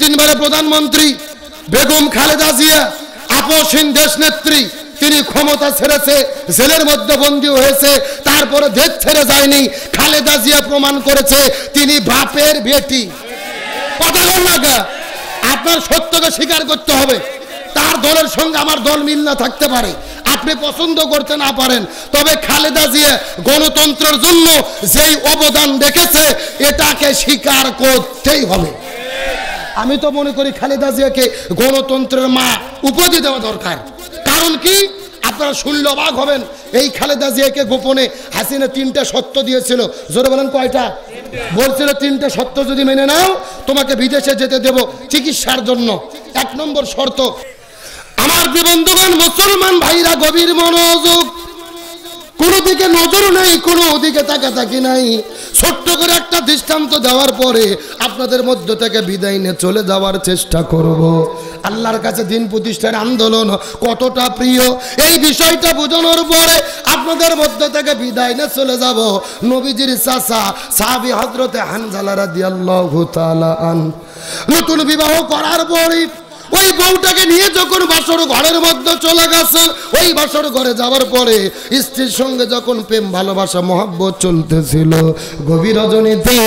তিনবারের প্রধানমন্ত্রী বেগম খালেদা জিয়া আপসহীন দেশ নেত্রী, তিনি ক্ষমতা ছেড়েছে, জেলের মধ্যে বন্দী হয়েছে, তারপরে দেশ ছেড়ে যায়নি। খালেদা জিয়া প্রমাণ করেছে তিনি বাপের বেটি। কথা বল না, আপনার সত্যকে স্বীকার করতে হবে। তার দলের সঙ্গে আমার দল মিল না থাকতে পারে, আপনি পছন্দ করতে না পারেন, তবে খালেদা জিয়া গণতন্ত্রের জন্য যেই অবদান রেখেছে এটাকে স্বীকার করতেই হবে। আমি তো মনে করি খালেদা জিয়াকে গণতন্ত্রের মা উপাধি দেওয়া দরকার। কারণ কি, আপনারা শুনলে অবাক হবেন, এই খালেদা জিয়াকে গোপনে হাসিনা 3টা শর্ত দিয়েছিল। জোরে বলেন কয়টা? বলছিল 3টা শর্ত যদি মেনে নাও তোমাকে বিদেশে যেতে দেব চিকিৎসার জন্য। 1 নম্বর শর্ত, আমার বন্ধুগণ মুসলমান ভাইরা গভীর মনোযোগ, কোনো দিকে নজর নেই, কোনো দিকে তাকাতাকি নাই। ছোট্ট করে একটা দৃষ্টান্ত দেওয়ার পরে আপনাদের মধ্য থেকে বিদায় নিয়ে চলে যাওয়ার চেষ্টা করব। আল্লাহর কাছে দিন প্রতিষ্ঠার আন্দোলন কতটা প্রিয় এই বিষয়টা বোঝানোর পরে আপনাদের মধ্য থেকে বিদায় নিয়ে চলে যাব। নবীজির চাচা সাহাবী হযরতে হানজালা রাদিয়াল্লাহু তাআলা আনহু নতুন বিবাহ করার পরে ওই বউটাকে নিয়ে যখন বাসর ঘরের মধ্যে চলে গেছে, ওই বাসর ঘরে যাওয়ার পরে স্ত্রীর সঙ্গে যখন প্রেম ভালোবাসা মহব্বত চলতেছিল, গভীর রজনীতে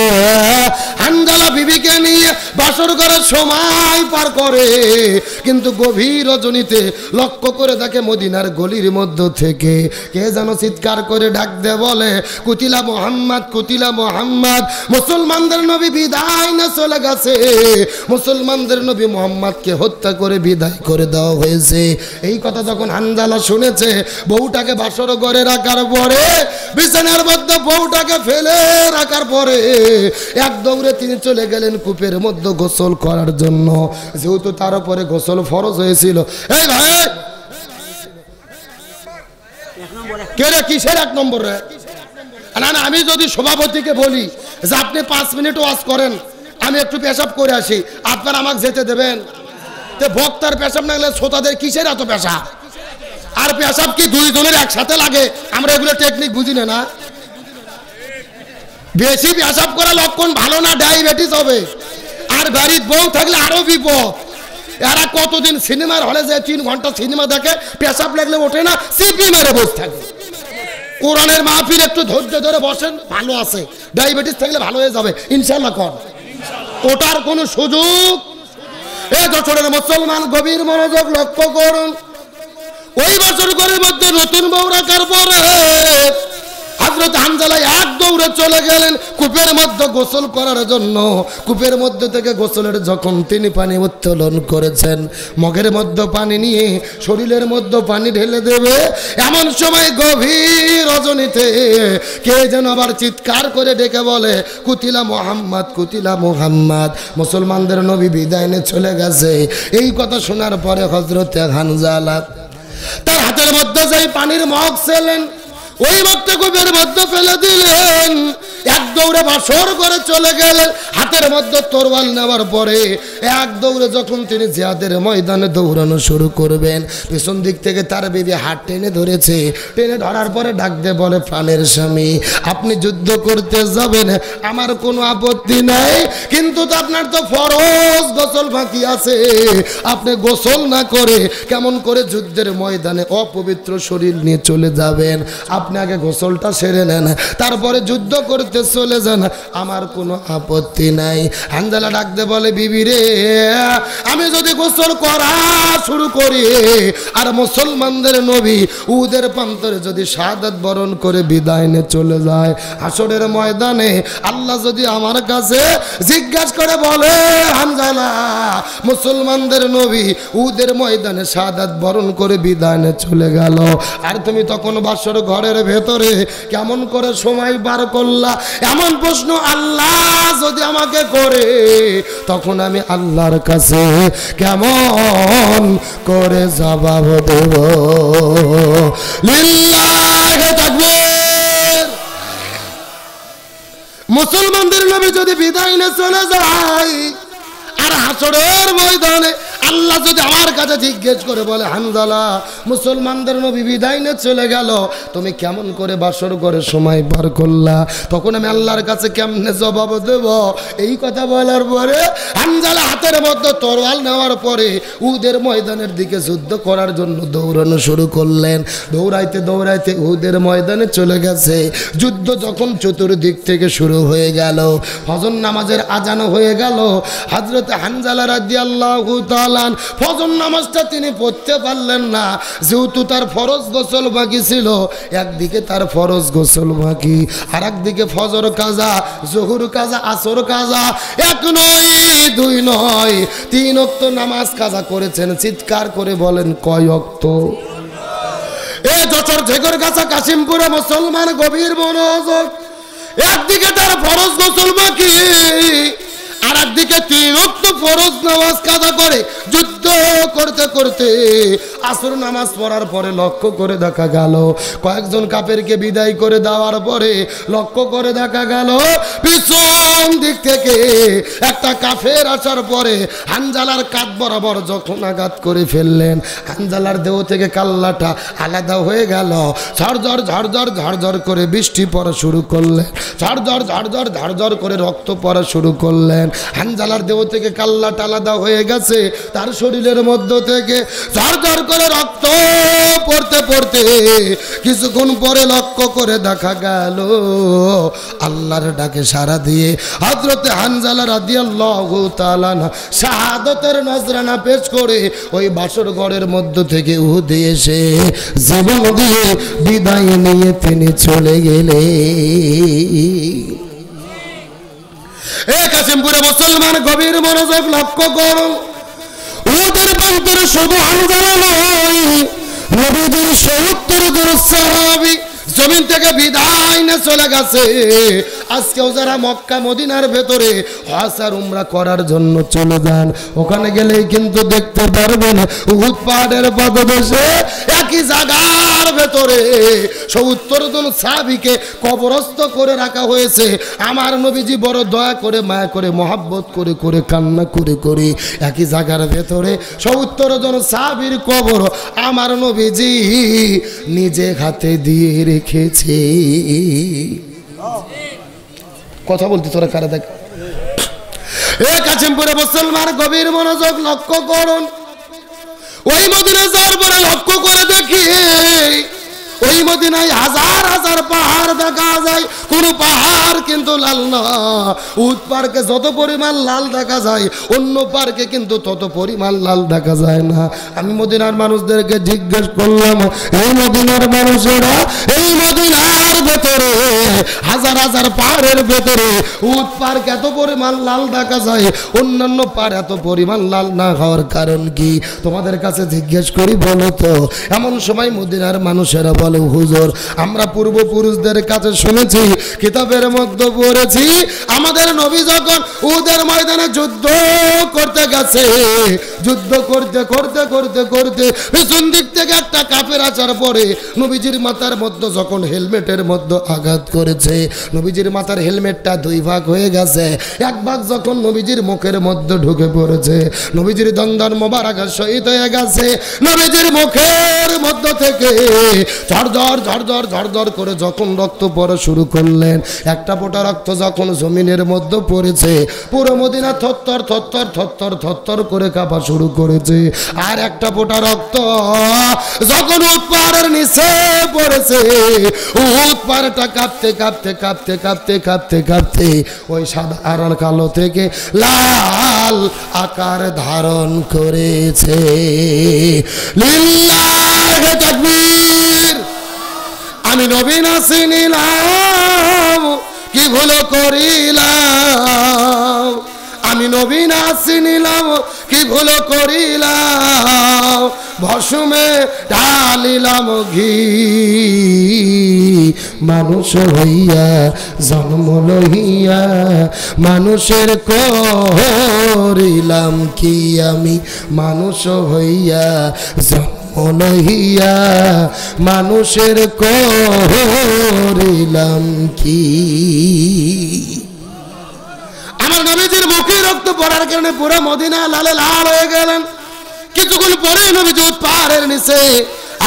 হানজালা বিবিকে নিয়ে বাসর ঘরে সময় পার করে। কিন্তু গভীর রজনীতে লক্ষ্য করে দেখে মদিনার গলির মধ্য থেকে কে যেন চিৎকার করে ডাক দে বলে, কুতিলা মুহাম্মদ, কুতিলা মুহাম্মদ। মুসলমানদের নবী বিদায় না চলে গেছে, মুসলমানদের নবী মুহাম্মদকে হত্যা করে বিদায় করে দেওয়া হয়েছে। এই কথা যখন হানজালা শুনেছে, বউটাকে বাসর ঘরে রাখার পরে বিছানার মধ্যে বউটাকে ফেলে রাখার পরে এক দৌড়ে তিনি চলে গেলেন কূপের মধ্যে গোসল করার জন্য, যেহেতু তার উপরে গোসল ফরজ হয়েছিল। এই ভাই কে রে, কিসের 1 নম্বর রে? না না, আমি যদি সভাপতিকে বলি যে আপনি 5 মিনিট ওয়াজ করেন, আমি একটু পেশাব করে আসি, আপনারা আমাকে যেতে দেবেন? বক্তার পেশাব না গেলে শ্রোতাদের কিসের এত পেশাব? আর পেশাব কি 2 জনের একসাথে লাগে? আমরা এগুলো টেকনিক বুঝি না। বেশি পেশাব করা লক্ষণ ভালো না, ডায়াবেটিস হবে। আর বাড়ির বউ থাকলে আরো বিপদ। এরা কতদিন সিনেমার হলে যায় 3 ঘন্টা সিনেমা দেখে, পেশাব লাগলে ওঠে না, সিপি মেরে বসে থাকে। কোরআনের মাহফিল একটু ধৈর্য ধরে বসেন, ভালো আছে। ডায়াবেটিস থাকলে ভালো হয়ে যাবে ইনশাআল্লাহ। কর ওটার কোনো সুযোগ এই বছরের মুসলমান গভীর মনোযোগ লক্ষ্য করুন। ওই বছর ঘরের মধ্যে নতুন বউ রাখার পরে হযরত হানজালা এক দৌড়ে চলে গেলেন কূপের মধ্যে গোসল করার জন্য। কূপের মধ্যে থেকে গোসলের যখন তিনি পানি উত্তোলন করেছেন, মগের মধ্যে পানি নিয়ে শরীরের মধ্যে পানি ঢেলে দেবে, এমন সময় গভীর রজনীতে কে যেন আবার চিৎকার করে ডেকে বলে, কুতিলা মুহাম্মদ, কুতিলা মুহাম্মদ। মুসলমানদের নবী বিদায় নিয়ে চলে গেছে। এই কথা শোনার পরে হযরতে হানজালা তার হাতের মধ্যে যেই পানির মগ ছিলেন, ওই মগটা কূপের মধ্যে ফেলে দিলেন। এক দৌড়ে বাসর করে চলে গেলেন। হাতের মধ্যে তরোয়াল নেওয়ার পরে এক দৌড়ে যখন তিনি জিহাদের ময়দানে দৌড়ানো শুরু করবেন, পিছন দিক থেকে তার বিবি হাত টেনে ধরেছে। টেনে ধরার পরে ডাক দিয়ে বলে, প্রাণের স্বামী, আপনি যুদ্ধ করতে যাবেন, আমার কোনো আপত্তি নাই, কিন্তু আপনার তো ফরজ গোসল বাকি আছে। আপনি গোসল না করে কেমন করে যুদ্ধের ময়দানে অপবিত্র শরীর নিয়ে চলে যাবেন? আপনি আগে গোসলটা সেরে নেন, তারপরে যুদ্ধ করতে চলে যান, আমার কোনো আপত্তি নাই। হানজালা ডাকতে বলে, বিবি রে, আমি যদি গোসল করা শুরু করি আর মুসলমানদের নবী উহুদের প্রান্তরে যদি শাহাদাত বরণ করে বিদায় নিয়ে চলে যায়, হাসরের ময়দানে আল্লাহ যদি আমার কাছে জিজ্ঞাসা করে বলে, হানজালা, মুসলমানদের নবী উহুদের ময়দানে শাহাদাত বরণ করে বিদায় নিয়ে চলে গেল, আর তুমি তখন বাসর ঘরের ভেতরে কেমন করে সময় বার করলা? এমন প্রশ্ন আল্লাহ যদি আমাকে করে, তখন আমি আল্লাহর কাছে কেমন করে জবাব দেব? লিল্লাহি তাকবীর। মুসলমানদের নবী যদি বিদায় নিয়ে চলে যায় আর হাসরের ময়দানে আল্লাহ যদি আমার কাছে জিজ্ঞেস করে বলে, হানজালা, মুসলমানদের নবী বিদায় নিয়ে চলে গেল, তুমি কেমন করে বাসর ঘরে সময় পার করলা? তখন আমি আল্লাহর কাছে কেমনে জবাব দেব? এই কথা বলার পরে হানজালা হাতের মধ্যে তরোয়াল নেওয়ার পরে উহুদের ময়দানের দিকে যুদ্ধ করার জন্য দৌড়ানো শুরু করলেন। দৌড়াইতে দৌড়াইতে উহুদের ময়দানে চলে গেছে। যুদ্ধ যখন চতুর্দিক থেকে শুরু হয়ে গেল, ফজর নামাজের আজান হয়ে গেল। হযরত হানজালা রাদিয়াল্লাহু তাআলা ফজর নামাজটা তিনি পড়তে পারলেন না, যেহেতু তার ফরজ গোসল বাকি ছিল। একদিকে তার ফরজ গোসল বাকি, আর একদিকে ফজর কাজা, জোহর কাজা, আসর কাজা। এক নয়, দুই নয়, 3 ওয়াক্ত নামাজ কাজা করেছেন। চিৎকার করে বলেন কয় ওয়াক্ত? এ যশোর ঝেগরগাছা কাশিমপুরে মুসলমান গভীর মনোযোগ। একদিকে তার ফরজ গোসল বাকি, আর একদিকে 3 ওয়াক্ত ফরজ নামাজ কাজা করে যুদ্ধ করতে করতে আসর নামাজ পড়ার পরে লক্ষ্য করে দেখা গেল, কয়েকজন কাফেরকে বিদায় করে দেওয়ার পরে লক্ষ্য করে দেখা গেল পিছন দিক থেকে একটা কাফের আসার পরে হানজালার কাঁধ বরাবর যখন আঘাত করে ফেললেন, হানজালার দেহ থেকে কাল্লাটা আলাদা হয়ে গেল। ঝরঝর ঝরঝর ঝরঝর করে বৃষ্টি পড়া শুরু করলেন, ঝরঝর ঝরঝর ঝরঝর করে রক্ত পড়া শুরু করলেন। হানজালার দেহ থেকে কাল্লাটা আলাদা হয়ে গেছে, তার শরীরের মধ্য থেকে ঝরঝর করে রক্ত পড়তে পড়তে কিছুক্ষণ পরে লক্ষ্য করে দেখা গেল আল্লাহর ডাকে সাড়া দিয়ে হযরত হানজালা রাদিয়াল্লাহু তাআলা শাহাদাতের নজরানা পেশ করে ওই বাসর ঘরের মধ্য থেকে উহুদে এসে জীবন দিয়ে বিদায় নিয়ে তিনি চলে গেলেন। এ কাশিমপুরে মুসলমান গভীর মনোযোগ লক্ষ্য করো, ওদের প্রান্তরে শুধু হানজালা নয়, নবীদের ৭০ জন সাহাবী জমিন থেকে বিদায় নিয়ে চলে গেছে। আজকেও যারা মক্কা মদিনার ভেতরে হজ আর উমরা করার জন্য চলে যান, ওখানে গেলেই কিন্তু দেখতে পারবেন উহুদ পাহাড়ের পাদদেশে একই জায়গার ভেতরে ৭০ জন সাহাবীকে কবরস্থ করে রাখা হয়েছে। আমার নবীজি বড় দয়া করে, মায়া করে, মহাব্বত করে করে, কান্না করে করে একই জায়গার ভেতরে ৭০ জন সাহাবীর কবর আমার নবীজি নিজে হাতে দিয়ে রেখেছে। কথা বলতে তোরা কারা দেখ। এ কাশিমপুরে মুসলমান গভীর মনোযোগ লক্ষ্য করুন, ওই মদিনা যাওয়ার পরে লক্ষ্য করে দেখি ওই মদিনায় হাজার হাজার পাহাড় দেখা যায়, কোন পাহাড় কিন্তু লাল না। উহুদ পার্কে যত পরিমাণ লাল দেখা যায়, অন্য পার্কে কিন্তু তত পরিমাণ লাল দেখা যায় না। আমি মদিনার মানুষদেরকে জিজ্ঞেস করলাম, এই মদিনার মানুষেরা এই মদিনার ভেতরে হাজার হাজার পাহাড়ের ভেতরে উহুদ পার্ক এত পরিমাণ লাল দেখা যায়, অন্যান্য পাহাড় এত পরিমাণ লাল না হওয়ার কারণ কি? তোমাদের কাছে জিজ্ঞেস করি বলো তো। এমন সময় মদিনার মানুষেরা বলে, হুজুর আমরা পূর্বপুরুষদের কাছে শুনেছি, কিতাবের মধ্যে পড়েছি, আমাদের নবী যখন উহুদের ময়দানে যুদ্ধ করতে গেছে, যুদ্ধ করতে করতে করতে করতে পিছন দিক থেকে একটা কাফের আসার পরে নবীজির মাথার মধ্যে যখন হেলমেটের মধ্যে আঘাত করেছে, নবীজির মাথার হেলমেটটা 2 ভাগ হয়ে গেছে। এক ভাগ যখন নবীজির মুখের মধ্যে ঢুকে পড়েছে, নবীজির দন্দন মোবারক শহীদ হয়ে গেছে। নবীজির মুখের মধ্য থেকে ঝরঝর ঝরঝর ঝরঝর করে যখন রক্ত পড়া শুরু করলেন, একটা ফোঁটা রক্ত যখন জমিনের মধ্যে পড়েছে, পুরো মদিনা থরথর থরথর থরথর থরথর করে কাঁপা শুরু করেছে। আর একটা ফোঁটা রক্ত যখন উহুদ পাহাড়ের নিচে পড়েছে, উহুদ পাহাড়টা কাঁপতে কাঁপতে কাঁপতে কাঁপতে কাঁপতে কাঁপতে ওই সাদা আর কালো থেকে লাল আকার ধারণ করেছে। লিল্লাহি তাকবীর। আমি নবী না চিনিলাম, কি ভুল করিলাম, আমি নবী না চিনিলাম, কি ভুল করিলাম, ভস্মে ঢালিলাম ঘি, মানুষ হইয়া জন্ম লইয়া মানুষের করিলাম কি, আমি মানুষ হইয়া জন্ম লইয়া মানুষের করিলাম কি। আমার নবীজির মুখে রক্ত পড়ার কারণে পুরো মদিনা লালে লাল হয়ে গেলেন। কিছুক্ষণ পরে নবীজি পাহাড়ের নিচে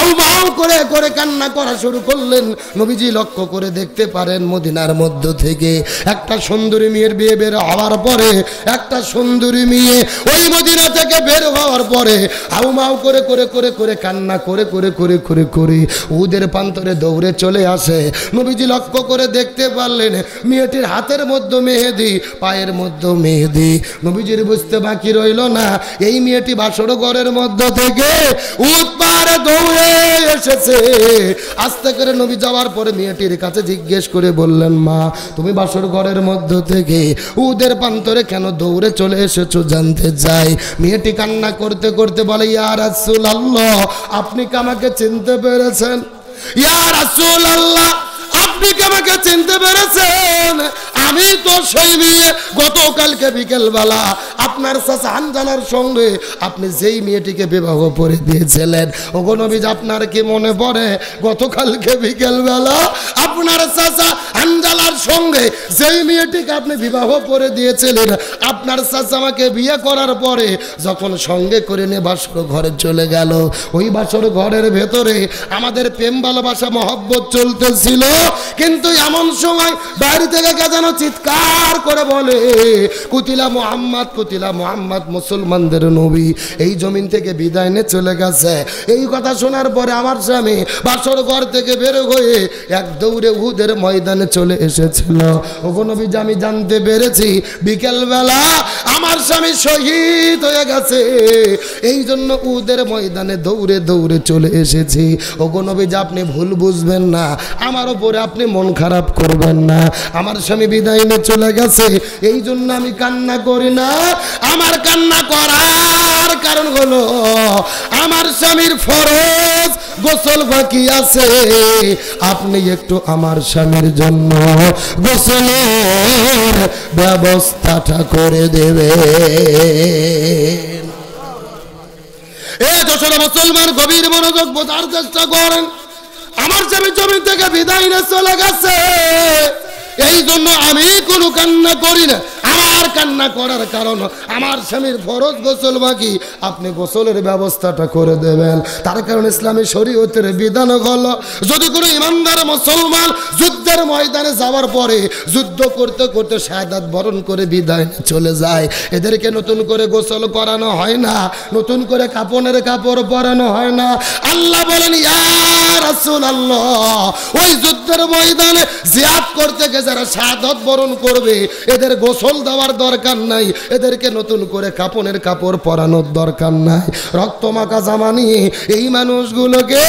হাউ মাউ করে করে কান্না করা শুরু করলেন। নবীজি লক্ষ্য করে দেখতে পারেন মদিনার মধ্য থেকে একটা সুন্দরী মেয়ের বিয়ে বের হওয়ার পরে, একটা সুন্দরী মেয়ে ওই মদিনা থেকে বের হওয়ার পরে হাউ মাউ করে করে করে করে কান্না করে করে করে করে করে উদের প্রান্তরে দৌড়ে চলে আসে। নবীজি লক্ষ্য করে দেখতে পারলেন মেয়েটির হাতের মধ্যে মেহেদি, পায়ের মধ্যে মেহেদি। নবীজির বুঝতে বাকি রইল না, এই মেয়েটি বাসর ঘরের মধ্য থেকে উদ পারে দৌড়ে এসেছে। আস্তে করে নবী যাওয়ার পরে মেয়েটির কাছে জিজ্ঞেস করে বললেন, মা তুমি বাসর ঘরের মধ্য থেকে উদের প্রান্তরে কেন দৌড়ে চলে এসেছো জানতে চাই। মেয়েটি কান্না করতে করতে বলে, ইয়া রাসূলুল্লাহ আপনি কি আমাকে চিনতে পেরেছেন? ইয়া রাসূলুল্লাহ আপনি কি আমাকে চিনতে পেরেছেন? আমি তো সেই মেয়ে গতকালকে বিকেলবেলা আপনার চাচা হানজালার সঙ্গে আপনি যেই মেয়েটিকে বিবাহ করে দিয়েছিলেন। ওগো নবীজি আপনার কি মনে পড়ে গতকালকে বিকেলবেলা আপনার চাচা হানজালার সঙ্গে যেই মেয়েটিকে আপনি বিবাহ করে দিয়েছিলেন, আপনার চাচা আমাকে বিয়ে করার পরে যখন সঙ্গে করে নিয়ে বাসর ঘরে চলে গেল, ওই বাসর ঘরের ভেতরে আমাদের প্রেম ভালোবাসা মহব্বত চলতেছিল। কিন্তু এমন সময় বাড়ি থেকে কে যেন চিৎকার করে বলে, কুতিলা মুহাম্মদ, কুতিলা মুহাম্মদ, মুসলমানদের নবী এই জমিন থেকে বিদায় নিয়ে চলে গেছে। এই কথা শোনার পরে আমার স্বামী বাসর ঘর থেকে বের হয়ে এক দৌড়ে উহুদের ময়দানে চলে এসেছিল। ওগো নবীজি আমি জানতে পেরেছি বিকেলবেলা আমার স্বামী শহীদ হয়ে গেছে, এই জন্য উহুদের ময়দানে দৌড়ে দৌড়ে চলে এসেছি। ওগো নবীজি আপনি ভুল বুঝবেন না, আমার ওপরে আপনি মন খারাপ করবেন না। আমার স্বামী বিদায় নিয়ে চলে গেছে, এই জন্য আমি কান্না করি না। আমার কান্না করার কারণ হলো আমার স্বামীর ফরজ গোসল বাকি আছে। আপনি একটু আমার স্বামীর জন্য গোসলের ব্যবস্থাটা করে দেবেন। যশোর মুসলমান গভীর মনোযোগ বোঝার চেষ্টা করেন। আমার স্বামী জমি থেকে বিদায় নিয়ে চলে গেছে, এই জন্য আমি কোনো কান্না করি না। আমার কান্না করার কারণ আমার স্বামীর ফরজ গোসল বাকি, আপনি গোসলের ব্যবস্থাটা করে দেবেন। তার কারণ ইসলামী শরীয়তের বিধান হলো যদি কোনো ইমানদার মুসলমান যুদ্ধের ময়দানে যাওয়ার পরে যুদ্ধ করতে করতে শাহাদাত বরণ করে বিদায় চলে যায়, এদেরকে নতুন করে গোসল করানো হয় না, নতুন করে কাপড়ের কাপড় পরানো হয় না। আল্লাহ বলেন, ইয়া রাসূলুল্লাহ ওই যুদ্ধের ময়দানে জিহাদ করতে গিয়ে যারা শাহাদাত বরণ করবে এদের গোসল দেওয়ার দরকার নাই, এদেরকে নতুন করে কাপড়ের কাপড় পরানোর দরকার নাই। রক্তমাখা জামা নিয়ে এই মানুষগুলোকে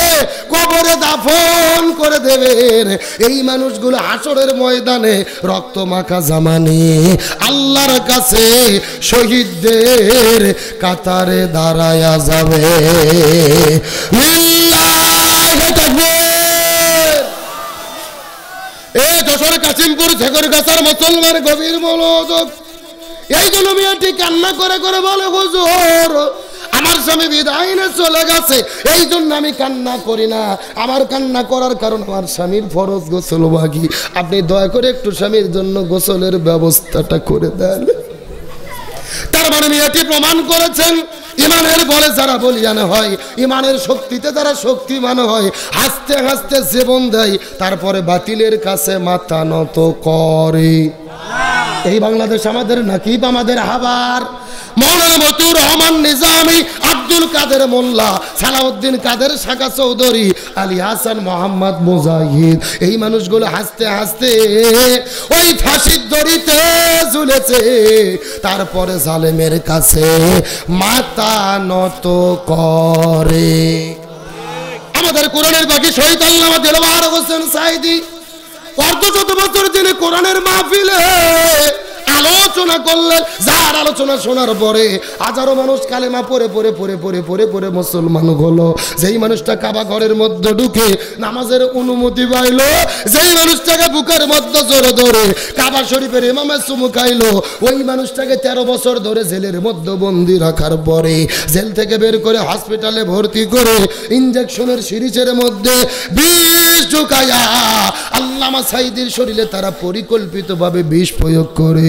কবরে দাফন করে দেবেন। এই মানুষগুলো হাসরের ময়দানে রক্তমাখা জামা নিয়ে আল্লাহর কাছে শহীদদের কাতারে দাঁড়ায়া যাবে। লিল্লাহি তাকবীর। যশোর কাশিমপুর ঝেকরগাছার মুসলমান গভীর মনোযোগ। এই জন্য মেয়েটি কান্না করে করে বলে, হুজুর আমার স্বামী বিদায় নিয়ে চলে গেছে, এই জন্য আমি কান্না করি না। আমার কান্না করার কারণ আমার স্বামীর ফরজ গোসল বাকি, আপনি দয়া করে একটু স্বামীর জন্য গোসলের ব্যবস্থাটা করে দেন। তার মানে মেয়েটি প্রমাণ করেছেন ইমানের বলে যারা বলিয়ান হয়, ইমানের শক্তিতে যারা শক্তিমান হয়, হাসতে হাসতে জীবন দেয়, তারপরে বাতিলের কাছে মাথা নত করে। এই বাংলাদেশ আমাদের নাকিব, আমাদের হাবার। মৌলানা মতিউর রহমান নিজামী, আব্দুল কাদের মোল্লা, সালাউদ্দিন কাদের শাখা চৌধুরী, আলী হাসান মোহাম্মদ মুজাহিদ, এই মানুষগুলো হাসতে হাসতে ওই ফাঁসির দড়িতে ঝুলেছে, তারপরে জালেমের কাছে মাথা নত করে। আমাদের কোরআনের বাকি শহীদ আল্লামা দেলওয়ার হোসেন সাঈদী অর্ধশত বছর তিনি কোরআনের মাহফিলে আলোচনা করলেন, যার আলোচনা শোনার পরে হাজারো মানুষ কালেমা পড়ে পড়ে পড়ে পড়ে পড়ে পড়ে মুসলমান হলো। যেই মানুষটা কাবা ঘরের মধ্যে ঢুকে নামাজের অনুমতি পাইল, যেই মানুষটাকে বুকের মধ্যে জোরে ধরে কাবা শরীফের ইমামে চুমু খাইলো, ওই মানুষটাকে 13 বছর ধরে জেলের মধ্যে বন্দি রাখার পরে জেল থেকে বের করে হসপিটালে ভর্তি করে ইনজেকশনের সিরিজের মধ্যে বিষ ঢুকায়া আল্লামা সাঈদীর শরীরে তারা পরিকল্পিতভাবে বিষ প্রয়োগ করে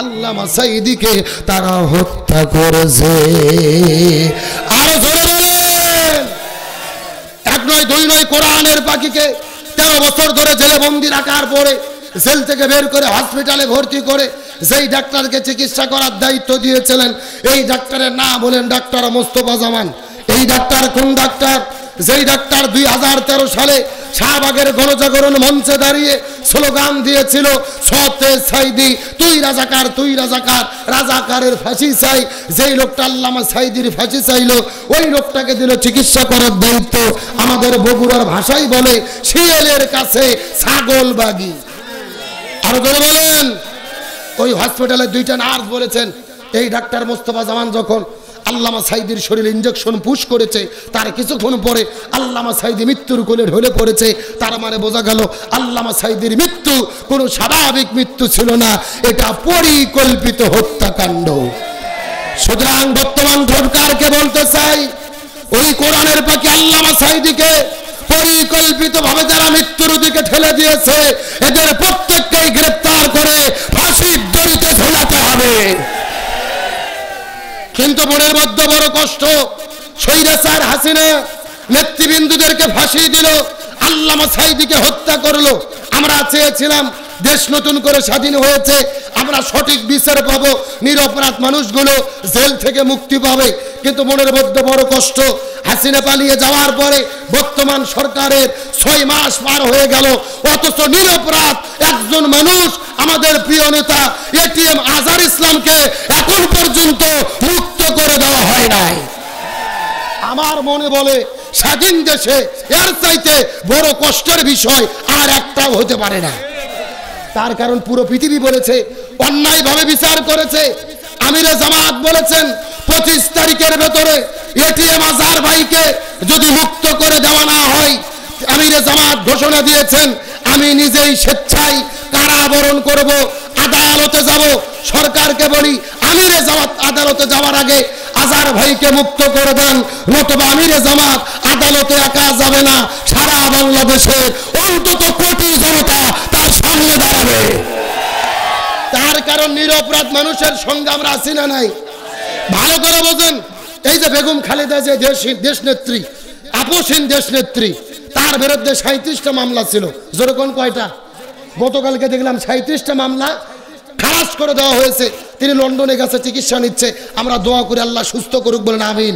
আল্লামা সাঈদীকে তারা হত্যা করেছে। আরো জোরে বলেন। 1 কোরআনের পাখিকে 13 বছর ধরে জেলে বন্দি রাখার পরে জেল থেকে বের করে হসপিটালে ভর্তি করে যেই ডাক্তারকে চিকিৎসা করার দায়িত্ব দিয়েছিলেন, এই ডাক্তারের নাম বলেন ডাক্তার মোস্তফা জামান। এই ডাক্তার কোন ডাক্তার? যেই ডাক্তার 2013 সালে শাহবাগের গণজাগরণ মঞ্চে দাঁড়িয়ে স্লোগান দিয়েছিল, সতে সাইদি তুই রাজাকার, তুই রাজাকার, রাজাকারের ফাঁসি চাই। যেই লোকটা আল্লামা সাইদির ফাঁসি চাইলো, ওই লোকটাকে দিল চিকিৎসা করার দায়িত্ব। আমাদের বগুড়ার ভাষায় বলে শিয়ালের কাছে ছাগল বাগি। আরো ধরে বলেন, ওই হসপিটালে 2টা নার্স বলেছেন, এই ডাক্তার মোস্তফা জামান যখন আল্লামা সাইদির শরীরে ইঞ্জেকশন পুশ করেছে, তার কিছুক্ষণ পরে আল্লামা সাইদি মৃত্যুর কোলে ঢলে পড়েছে। তার মানে বোঝা গেল আল্লামা সাইদির মৃত্যু কোনো স্বাভাবিক মৃত্যু ছিল না, এটা পরিকল্পিত হত্যাকাণ্ড। সুতরাং বর্তমান সরকারকে বলতে চাই, ওই কোরআনের পাখি আল্লামা সাইদিকে পরিকল্পিতভাবে যারা মৃত্যুর দিকে ঠেলে দিয়েছে, এদের প্রত্যেককেই গ্রেফতার করে ফাঁসির দড়িতে ঝোলাতে হবে। কিন্তু মনের মধ্যে বড় কষ্ট, স্বৈরাচার হাসিনা নেতৃবৃন্দদেরকে ফাঁসি দিল, আল্লামা সাইদিকে হত্যা করলো। আমরা চেয়েছিলাম দেশ নতুন করে স্বাধীন হয়েছে, আমরা সঠিক বিচার পাবো, নিরপরাধ মানুষগুলো জেল থেকে মুক্তি পাবে। কিন্তু মনের মধ্যে বড় কষ্ট, হাসিনা পালিয়ে যাওয়ার পরে বর্তমান সরকারের 6 মাস পার হয়ে গেল, অথচ নিরপরাধ একজন মানুষ আমাদের প্রিয় নেতা এটিএম আজহার ইসলামকে এখন পর্যন্ত মুক্ত করে দেওয়া হয় নাই। আমার মনে বলে স্বাধীন দেশে এর চাইতে বড় কষ্টের বিষয় আর একটাও হতে পারে না। তার কারণ পুরো পৃথিবী বলেছে অন্যায়ভাবে বিচার করেছে। আমিরে জামাত বলেছেন 25 তারিখের ভেতরে এটিএম আজহার ভাইকে যদি মুক্ত করে দেওয়া না হয়, আমিরে জামাত ঘোষণা দিয়েছেন আমি নিজেই স্বেচ্ছায় কারাবরণ করব, আদালতে যাব। সরকারকে বলি আমিরে জামাত আদালতে যাওয়ার আগে আজহার ভাইকে মুক্ত করে দেন, নতুবা আমিরে জামাত আদালতে একা যাবে না, সারা বাংলাদেশের অন্তত কোটি জনতা তার সামনে দাঁড়াবে। তার কারণ নিরপরাধ মানুষের সঙ্গে আমরা আছি না নাই? ভালো করে বোঝেন, এই যে বেগম খালেদা যে দেশ নেত্রী, আপসহীন দেশ নেত্রী, তার বিরুদ্ধে 37টা মামলা ছিল। যেরকম কয়টা? গতকালকে দেখলাম 37টা মামলা খালাস করে দেওয়া হয়েছে। তিনি লন্ডনে গেছে, চিকিৎসা নিচ্ছে। আমরা দোয়া করি আল্লাহ সুস্থ করুক, বলেন আমিন।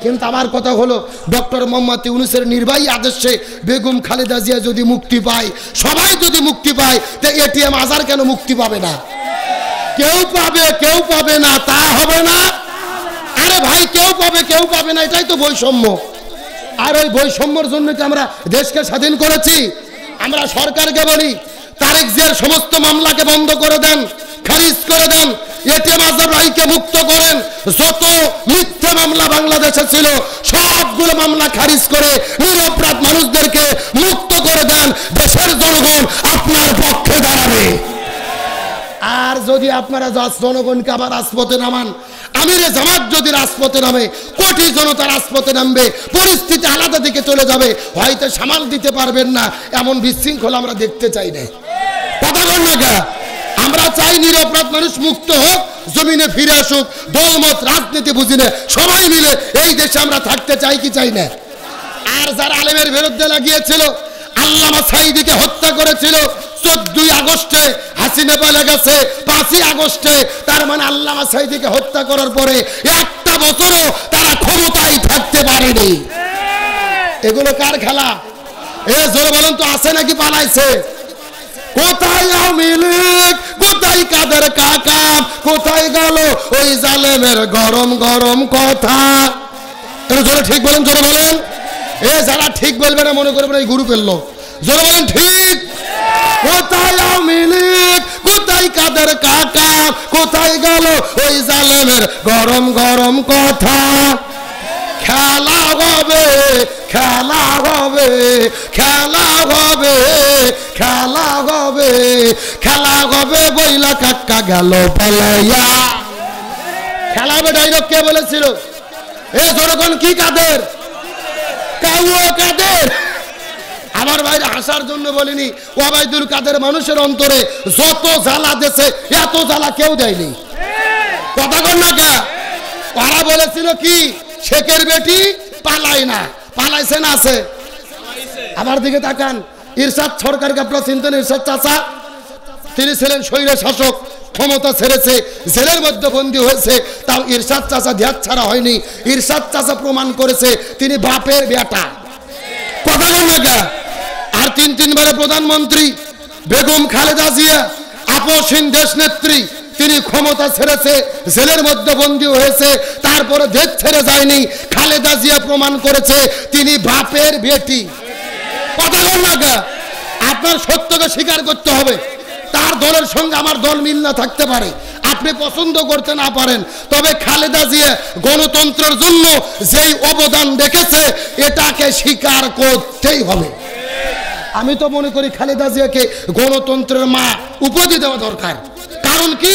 কিন্তু আমার কথা হলো, ডক্টর মোহাম্মদ ইউনূসের নির্বাহী আদেশে বেগম খালেদা জিয়া যদি মুক্তি পায়, সবাই যদি মুক্তি পায়, তো এটিএম আজহার কেন মুক্তি পাবে না? কেউ পাবে, কেউ পাবে না, তা হবে না। আরে ভাই, কেউ পাবে, কেউ পাবে না, এটাই তো বৈষম্য। আর ওই বৈষম্যর জন্য কি আমরা দেশকে স্বাধীন করেছি? আমরা সরকারকে বলি তারেক জিয়ার সমস্ত মামলাকে বন্ধ করে দেন, খারিজ করে দেন, এটিএম আজহার ভাইকে মুক্ত করেন। যত মিথ্যা মামলা বাংলাদেশে ছিল সবগুলো মামলা খারিজ করে নিরপরাধ মানুষদেরকে মুক্ত করে দেন। দেশের জনগণ আপনার পক্ষে দাঁড়াবে। আর যদি আপনারা জনগণকে আবার রাজপথে নামান, আমিরে জামাত যদি রাজপথে নামে, কোটি জনতা রাজপথে নামবে, পরিস্থিতি আলাদা দিকে চলে যাবে, হয়তো সামাল দিতে পারবেন না। এমন বিশৃঙ্খলা আমরা দেখতে চাই না। কথা বল না গা, আমরা চাই নিরপরাধ মানুষ মুক্ত হোক, জমিনে ফিরে আসুক, দলমত রাজনীতি বুঝি না, সবাই মিলে এই দেশে আমরা থাকতে চাই কি চাই না? আর যারা আলেমের বিরুদ্ধে লাগিয়েছিল, আল্লামা সাইদিকে হত্যা করেছিল 14 আগস্টে, হাসিনা পালিয়ে গেছে 5 আগস্টে। তার মানে আল্লামা সাইদিকে হত্যা করার পরে একটা বছরও তারা ক্ষমতায় থাকতে পারেনি। এগুলো কার খেলা? এ জোরে বলেন তো, আছে নাকি পালাইছে? কোথায় আওয়ামী লীগ, কোথায় কাদের কাকা, কোথায় গেল ওই জালেমের গরম গরম কথা? জোরে ঠিক বলেন, জোরে বলেন। এ যারা ঠিক বলবে না মনে করবেন এই গ্রুপের লোক। জোরে বলেন ঠিক। কোথায় আওয়ামী লীগ, কোথায় কাদের কাকা, কোথায় গেল ওই জালেমের গরম গরম কথা? খেলা হবে, খেলা হবে, খেলা হবে, খেলা হবে, খেলা হবে, বইলা কাকা গেল পালাইয়া। খেলা হবে ডাইরেক্ট কে বলেছিল? এ জনগণ কি কাদের? কাউয়া কাদের? আমার ভাই হাসার জন্য বলিনি, ওবায়দুল কাদের মানুষের অন্তরে যত জ্বালা দেশে এত জ্বালা কেউ দেয়নি। কথা কর না কে? ওরা বলেছিল কি শেখের বেটি পালায় না, পালাইছে না আছে? আমার দিকে তাকান, ইরশাদ সরকারকে আপনারা চিনতেন? ইরশাদ চাচা, তিনি ছিলেন স্বৈর শাসক, ক্ষমতা ছেড়েছে, জেলের মধ্যে বন্দী হয়েছে, তাও ইরশাদ চাচা ধ্যাত ছাড়া হয়নি। ইরশাদ চাচা প্রমাণ করেছে তিনি বাপের বেটা, কথা বল না। আর তিনবারে প্রধানমন্ত্রী বেগম খালেদা জিয়া, আপসহীন দেশ নেত্রী, তিনি ক্ষমতা ছেড়েছে, জেলের মধ্যে বন্দী হয়েছে, তারপরে দেশ ছেড়ে যায়নি। খালেদা জিয়া প্রমাণ করেছে তিনি বাপের বেটি, কথা বল না। আপনার সত্যকে স্বীকার করতে হবে। তার দলের সঙ্গে আমার দল মিল না থাকতে পারে, আপনি পছন্দ করতে না পারেন, তবে খালেদা জিয়া গণতন্ত্রের জন্য যেই অবদান রেখেছে এটাকে স্বীকার করতেই হবে। আমি তো মনে করি খালেদা জিয়াকে গণতন্ত্রের মা উপাধি দেওয়া দরকার। কারণ কি,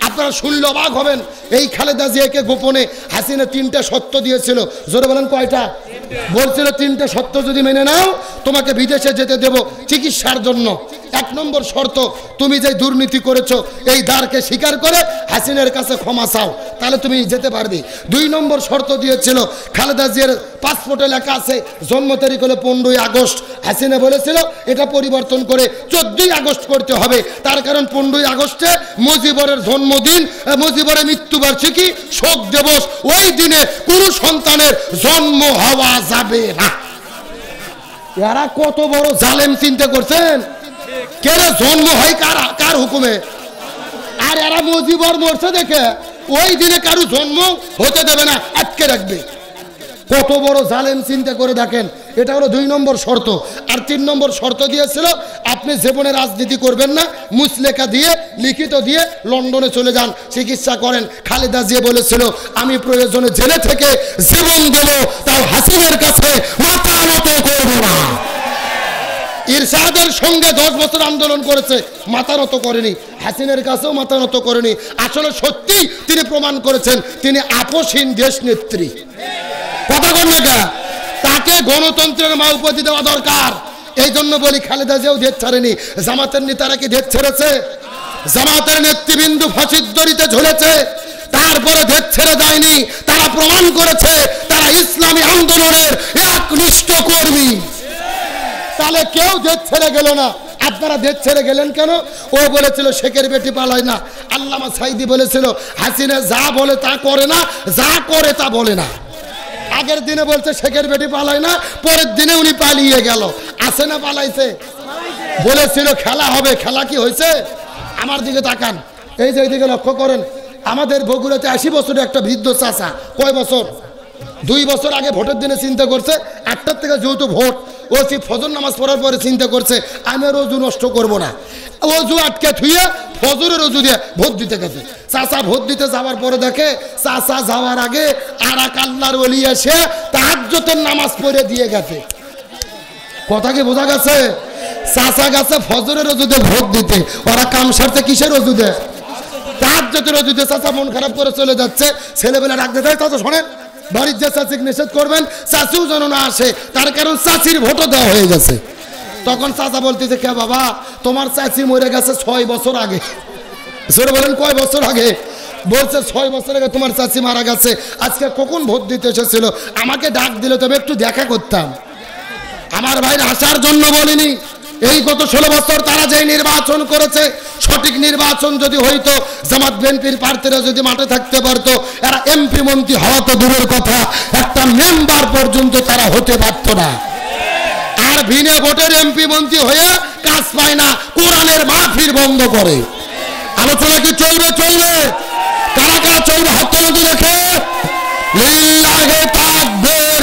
আপনারা শুনলে অবাক হবেন, এই খালেদা জিয়াকে গোপনে হাসিনা 3টা শর্ত দিয়েছিল। জোরে বলেন কয়টা? বলছিল 3টা শর্ত যদি মেনে নাও তোমাকে বিদেশে যেতে দেব চিকিৎসার জন্য। 1 নম্বর শর্ত, তুমি যে দুর্নীতি করেছো এই দাঁড়কে স্বীকার করে হাসিনার কাছে ক্ষমা চাও, তাহলে তুমি যেতে পারবে। 2 নম্বর শর্ত দিয়েছিল, খালেদা জিয়ার পাসপোর্টে লেখা আছে জন্ম তারিখ হলো 15ই আগস্ট। হাসিনা বলেছিল এটা পরিবর্তন করে 14ই আগস্ট করতে হবে, তার কারণ 15ই আগস্টে মুজিবরের জন্মদিন, মুজিবরের মৃত্যুবার্ষিকী, শোক দিবস, ওই দিনে কোনো সন্তানের জন্ম হওয়া যাবে না। এরা কত বড় জালেম চিন্তা করছেন। কেন জন্ম হয় কার হুকুমে? আর এরা মুজিবর মরছে দেখে ওই দিনে কারো জন্ম হতে দেবে না, আটকে রাখবে। কত বড় জালেম চিন্তা করে দেখেন। এটা হলো 2 নম্বর শর্ত। আর 3 নম্বর শর্ত দিয়েছিল আপনি জীবনে রাজনীতি করবেন না, মুচলেখা দিয়ে লিখিত দিয়ে লন্ডনে চলে যান, চিকিৎসা করেন। খালেদা জিয়া বলেছিল আমি প্রয়োজনে জেলে থেকে জীবন দেব, তাও হাসিনার কাছে মাথা নত করব না। ইরশাদের সঙ্গে 10 বছর আন্দোলন করেছে, মাথা নত করেনি, হাসিনার কাছেও মাথা নত করেনি। আসলে সত্যি তিনি প্রমাণ করেছেন তিনি আপসহীন দেশ নেত্রী, কথা বল না। তাকে গণতন্ত্রের মা উপাধি দেওয়া দরকার। এই জন্য বলি খালেদা জিয়াও দেশ ছাড়েনি। জামাতের নেতারা কি দেশ ছেড়েছে? জামাতের নেতৃবৃন্দ ফাঁসির দড়িতে ঝুলেছে, তারপরে দেশ ছেড়ে যায়নি। তারা প্রমাণ করেছে তারা ইসলামী আন্দোলনের একনিষ্ঠ কর্মী। তাহলে কেউ দেশ ছেড়ে গেল না। আপনারা দেশ ছেড়ে গেলেন কেন? ও বলেছিল শেখের বেটি পালায় না। আল্লামা সাইদি বলেছিল হাসিনা যা বলে তা করে না, যা করে তা বলে না। আগের দিনে বলছে শেখের বেটি পালায় না, পরের দিনে উনি পালিয়ে গেল। আছে না পালাইছে? বলেছিল খেলা হবে, খেলা কি হয়েছে? আমার দিকে তাকান, এই যে এইদিকে লক্ষ্য করেন। আমাদের বগুড়াতে 80 বছরের একটা বৃদ্ধ চাচা, কয় বছর? 2 বছর আগে ভোটের দিনে চিন্তা করছে 8টার থেকে যেহেতু ভোট, ও ফজর নামাজ পড়ার পরে চিন্তা করছে আমি আর অজু নষ্ট করব না। অজু আটকে থুয়ে ফজরের অজু দিয়ে ভোট দিতে গেছে। চাচা ভোট দিতে যাওয়ার পরে দেখে চাচা যাওয়ার আগে আর এক আল্লাহর ওলি এসে তাহাজ্জুদের নামাজ পড়ে দিয়ে গেছে। কথা কি বোঝা গেছে? চাচা গেছে ফজরের অজুতে ভোট দিতে, ওরা কাম সারতে কিসের অজু দেয়? তাহাজ্জুদের অজু দিয়ে। চাচা মন খারাপ করে চলে যাচ্ছে, ছেলেবেলা ডাকতে দেয় চাচা শোনেন বাড়ির যে চাচিকে নিষেধ করবেন, চাচিও যেন না আসে, তার কারণ চাচির ভোটও দেওয়া হয়ে গেছে। তখন চাচা বলতেছে কে বাবা, তোমার চাচি মরে গেছে 6 বছর আগে। জোরে বলেন কয় বছর আগে? বলছে 6 বছর আগে তোমার চাচি মারা গেছে। আজকে কখন ভোট দিতে এসেছিল, আমাকে ডাক দিলে তবে একটু দেখা করতাম। আমার ভাইরা আসার জন্য বলিনি। এই গত 16 বছর তারা যে নির্বাচন করেছে, সঠিক নির্বাচন যদি হইতো, জামাত বিএনপির প্রার্থীরা যদি মাঠে থাকতে পারতো, এরা এমপি মন্ত্রী হওয়া তো দূরের কথা, একটা মেম্বার পর্যন্ত তারা হতে পারতো না। আর বিনা ভোটের এমপি মন্ত্রী হয়ে কাজ পায় না, কোরআনের মাহফিল বন্ধ করে। আলোচনা কি চলবে? চলবে। কারা কারা চলবে হাত তুলে দেখে। লিল্লাহি তাকবীর।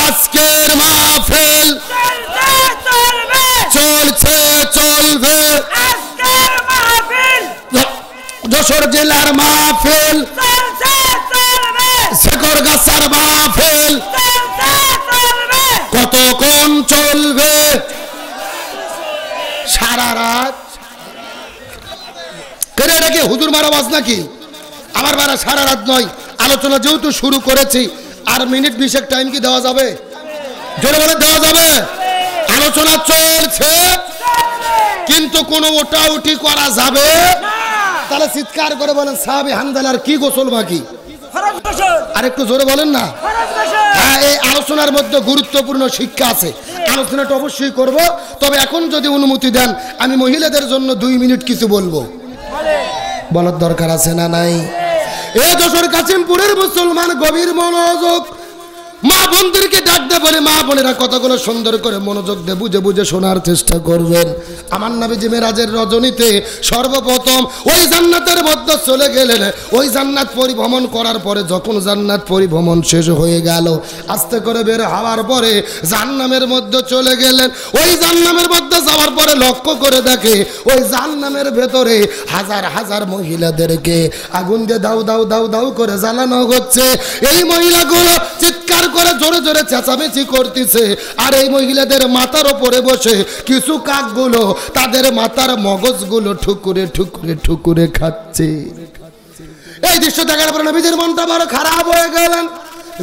আজকের মাহফিল চলছে, চলবে। যশোর জেলার মাহফিল, শেখরগাছার মাহফিল কতক্ষণ চলবে? সারা রাত। এটা কি হুজুর মারা আওয়াজ নাকি? আমার বারা সারা রাত নয়। আলোচনা যেহেতু শুরু করেছি, আর মিনিট 20 টাইম কি দেওয়া যাবে? জোরে বলে দেওয়া যাবে? আলোচনা চলছে কিন্তু কোনো ওটাউটি করা যাবে। তাহলে চিৎকার করে বলেন সাহাবী হানজালার কি গোসল বাকি? আর একটু জোরে বলেন না। এই আলোচনার মধ্যে গুরুত্বপূর্ণ শিক্ষা আছে, আলোচনাটা অবশ্যই করব। তবে এখন যদি অনুমতি দেন আমি মহিলাদের জন্য 2 মিনিট কিছু বলবো, বলার দরকার আছে না নাই? এ যশোর কাশিমপুরের মুসলমান গভীর মনোযোগ, মা বোনদেরকে ডাকতে বলে মা বোনেরা কতগুলো সুন্দর করে মনোযোগ দিয়ে বুঝে বুঝে শোনার চেষ্টা করবেন। আমার নবীজি মেরাজের রজনীতে সর্বপ্রথম ওই জান্নাতের মধ্যে চলে গেলেন। ওই জান্নাত পরিভ্রমণ করার পরে যখন জান্নাত পরিভ্রমণ শেষ হয়ে গেল, আস্তে করে বের হওয়ার পরে জাহান্নামের মধ্যে চলে গেলেন। ওই জাহান্নামের মধ্যে যাওয়ার পরে লক্ষ্য করে দেখে ওই জাহান্নামের ভেতরে হাজার হাজার মহিলাদেরকে আগুন দিয়ে দাউ দাউ দাউ দাউ করে জ্বালানো হচ্ছে। এই মহিলাগুলো চিৎকার করে জোরে জোরে চেঁচামেচি করতেছে, আর এই মহিলাদের মাথার উপরে বসে কিছু কাকগুলো তাদের মাথার মগজগুলো ঠুকুরে ঠুকুরে ঠুকুরে খাচ্ছে। এই দৃশ্য দেখার পরে নবীজির মনটা বড় খারাপ হয়ে গেলেন।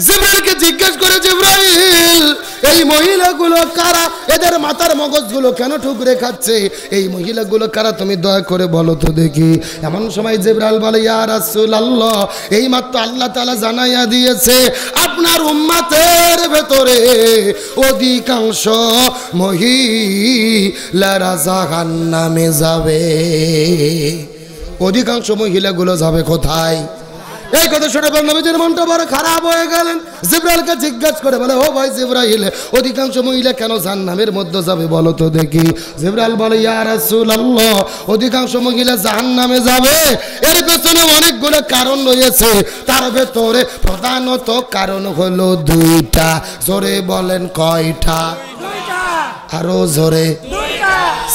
জিবরাইলকে জিজ্ঞেস করে, জিবরাইল এই মহিলাগুলো কারা? এদের মাথার মগজগুলো কেন ঠুকরে খাচ্ছে? এই মহিলাগুলো কারা? তুমি দয়া করে বলো তো দেখি। এমন সময় জিবরাইল বলে, ইয়া রাসূলুল্লাহ, এই মাত্র আল্লাহ তাআলা জানাইয়া দিয়েছে আপনার উম্মতের ভেতরে অধিকাংশ মহিলারা জাহান্নামে যাবে। অধিকাংশ মহিলাগুলো যাবে কোথায়? এই কথা শুনে নবীজির মনটা বড় খারাপ হয়ে গেলেন। জিবরাইলকে জিজ্ঞেস করে বলে, ও ভাই জিবরাইল, অধিকাংশ মহিলা কেন জাহান্নামের মধ্যে যাবে বলো তো দেখি। জিবরাইল বলে, ইয়া রাসূলুল্লাহ, অধিকাংশ মহিলা জাহান্নামে যাবে এর পেছনে অনেকগুলো কারণ রয়েছে। তার ভেতরে প্রধানত কারণ হলো 2টা। জোরে বলেন কয়টা? আরো জোরে।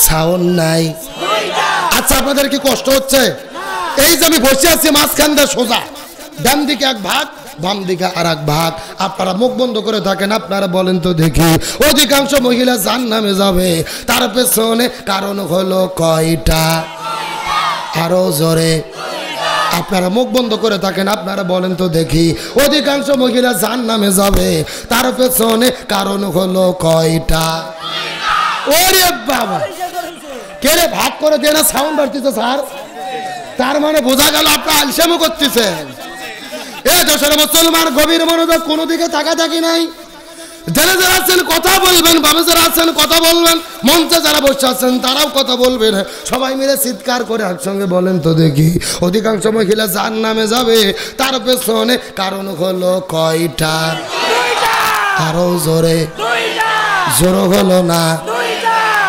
সাউন্ড নাই। আচ্ছা, আপনাদের কি কষ্ট হচ্ছে? এই যে আমি বসে আছি মাঝখান দিয়ে সোজা, ডান দিকে এক ভাগ, বাম দিকে আর এক ভাগ। আপনারা মুখ বন্ধ করে থাকেন, আপনারা বলেন তো দেখি অধিকাংশ মহিলা জাহান্নামে যাবে তার পেছনে কারণ হলো কয়টা? আরো জোরে। আপনারা মুখ বন্ধ করে থাকেন, আপনারা বলেন তো দেখি অধিকাংশ মহিলা জাহান্নামে যাবে তার পেছনে কারণ হলো কয়টা? ওরে বাবা, কে রে ভাগ করে দিয়ে না সাউন্ড বাড়তেছে স্যার? তার মানে বোঝা গেল আপনার আলসেমও করতেছেন। এ যশোর মুসলমান গভীর মনোযোগ, কোনো দিকে তাকাতাকি নাই। যারা যারা আছেন কথা বলবেন, বামে যারা আছেন কথা বলবেন, মঞ্চে যারা বসে আছেন তারাও কথা বলবেন। সবাই মিলে চিৎকার করে একসঙ্গে বলেন তো দেখি অধিকাংশ মহিলা জাহান্নামে যাবে তার পেছনে কারণ হলো কয়টা? আরো জোরে। জোর হলো না।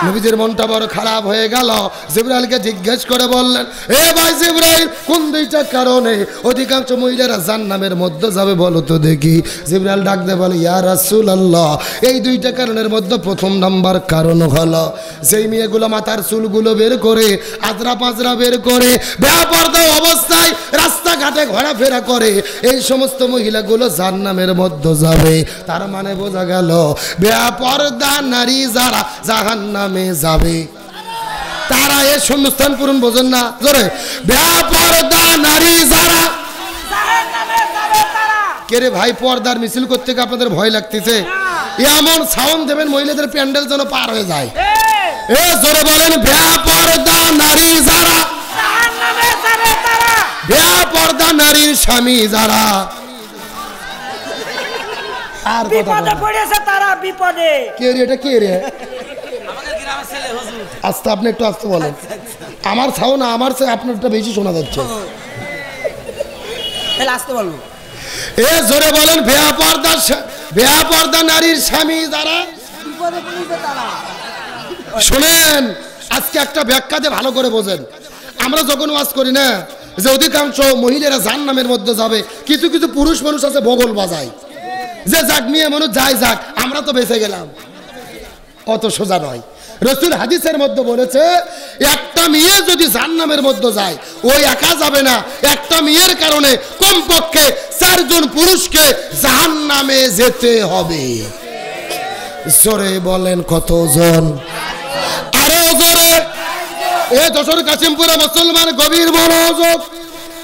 নবীজির মনটা বড় খারাপ হয়ে গেল। জিবরাইলকে জিজ্ঞেস করে বললেন, এ ভাই জিবরাইল, কোন 2টা কারণে অধিকাংশ মহিলারা জাহান্নামের মধ্যে যাবে বলো তো দেখি। জিবরাইল ডাক দিয়ে বলে, ইয়া রাসূলুল্লাহ, এই 2টা কারণের মধ্যে প্রথম নাম্বার কারণ হলো যেই মেয়েগুলো মাথার চুলগুলো বের করে, আজরা পাজরা বের করে, বেপরদা অবস্থায় রাস্তাঘাটে ঘোরাফেরা করে, এই সমস্ত মহিলাগুলো জাহান্নামের মধ্যে যাবে। তার মানে বোঝা গেল বেপরদা নারী যারা জাহান্নামে যাবে তারা এই শূন্যস্থান পূরণ বোঝেন না? জোরে। বেপরদা নারী যারা জাহান্নামে যাবে তারা। কে রে ভাই, পর্দার মিছিল করতে গিয়ে আপনাদের ভয় লাগতেছে? এমন সাউন্ড দেবেন মহিলাদের প্যান্ডেল যেন পার হয়ে যায়। এ জোরে বলেন, বেপরদা নারী যারা জাহান্নামে যাবে তারা। বেপরদা নারীর স্বামী যারা আর বিপদে পড়েছে তারা বিপদে। কে রে এটা? কে রে? আমাদের গ্রামের ছেলে হুজুর। আস্তে, আপনি একটু আস্তে বলেন। আমার সাউন্ড আমার চেয়ে আপনারটা বেশি শোনা যাচ্ছে। তাহলে আস্তে বলবো। এ জোরে বলেন, বেপরদা নারীর স্বামী যারা বিপদে পড়েছে তারা। শুনেন, আজকে একটা ব্যাখ্যা দিয়ে ভালো করে বোঝেন। আমরা যখন ওয়াজ করি না যে অধিকাংশ মহিলারা জাহান্নামের মধ্যে যাবে, কিছু কিছু পুরুষ মানুষ আছে বগল বাজায় যে যাক মেয়ে মানুষ যাই যাক আমরা তো বেঁচে গেলাম। অত সোজা নয়। রাসূল হাদিসের মধ্যে বলেছে একটা মেয়ে যদি জাহান্নামের মধ্যে যায় ওই একা যাবে না, একটা মেয়ের কারণে কমপক্ষে 4 জন পুরুষকে জাহান্নামে যেতে হবে। জোরে বলেন কতজন? আরো জোরে। এ যশোর কাশিমপুরে মুসলমান গভীর মনোযোগ,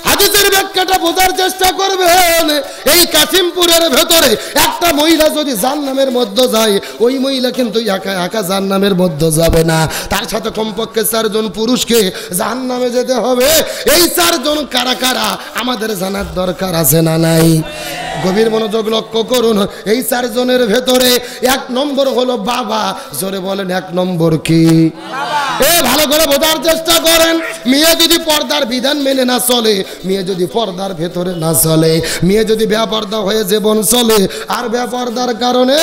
হাদিসের ব্যাখ্যাটা বোঝার চেষ্টা করবেন। এই কাশিমপুরের ভেতরে একটা মহিলা যদি জাহান্নামের মধ্যে যায়, ওই মহিলা কিন্তু একা একা জাহান্নামের মধ্যে যাবে না, তার সাথে কমপক্ষে 4 জন পুরুষকে জাহান্নামে যেতে হবে। এই 4 জন কারা কারা আমাদের জানার দরকার আছে না নাই? গভীর মনোযোগ লক্ষ্য করুন। এই 4 জনের ভেতরে 1 নম্বর হলো বাবা। জোরে বলেন 1 নম্বর কি? ভালো করে বোঝার চেষ্টা করেন। মেয়ে যদি পর্দার বিধান মেনে না চলে, মেয়ে যদি পর্দার ভেতরে না চলে, মেয়ে যদি বেপর্দা হয়ে জীবন চলে, আর বেপর্দার কারণে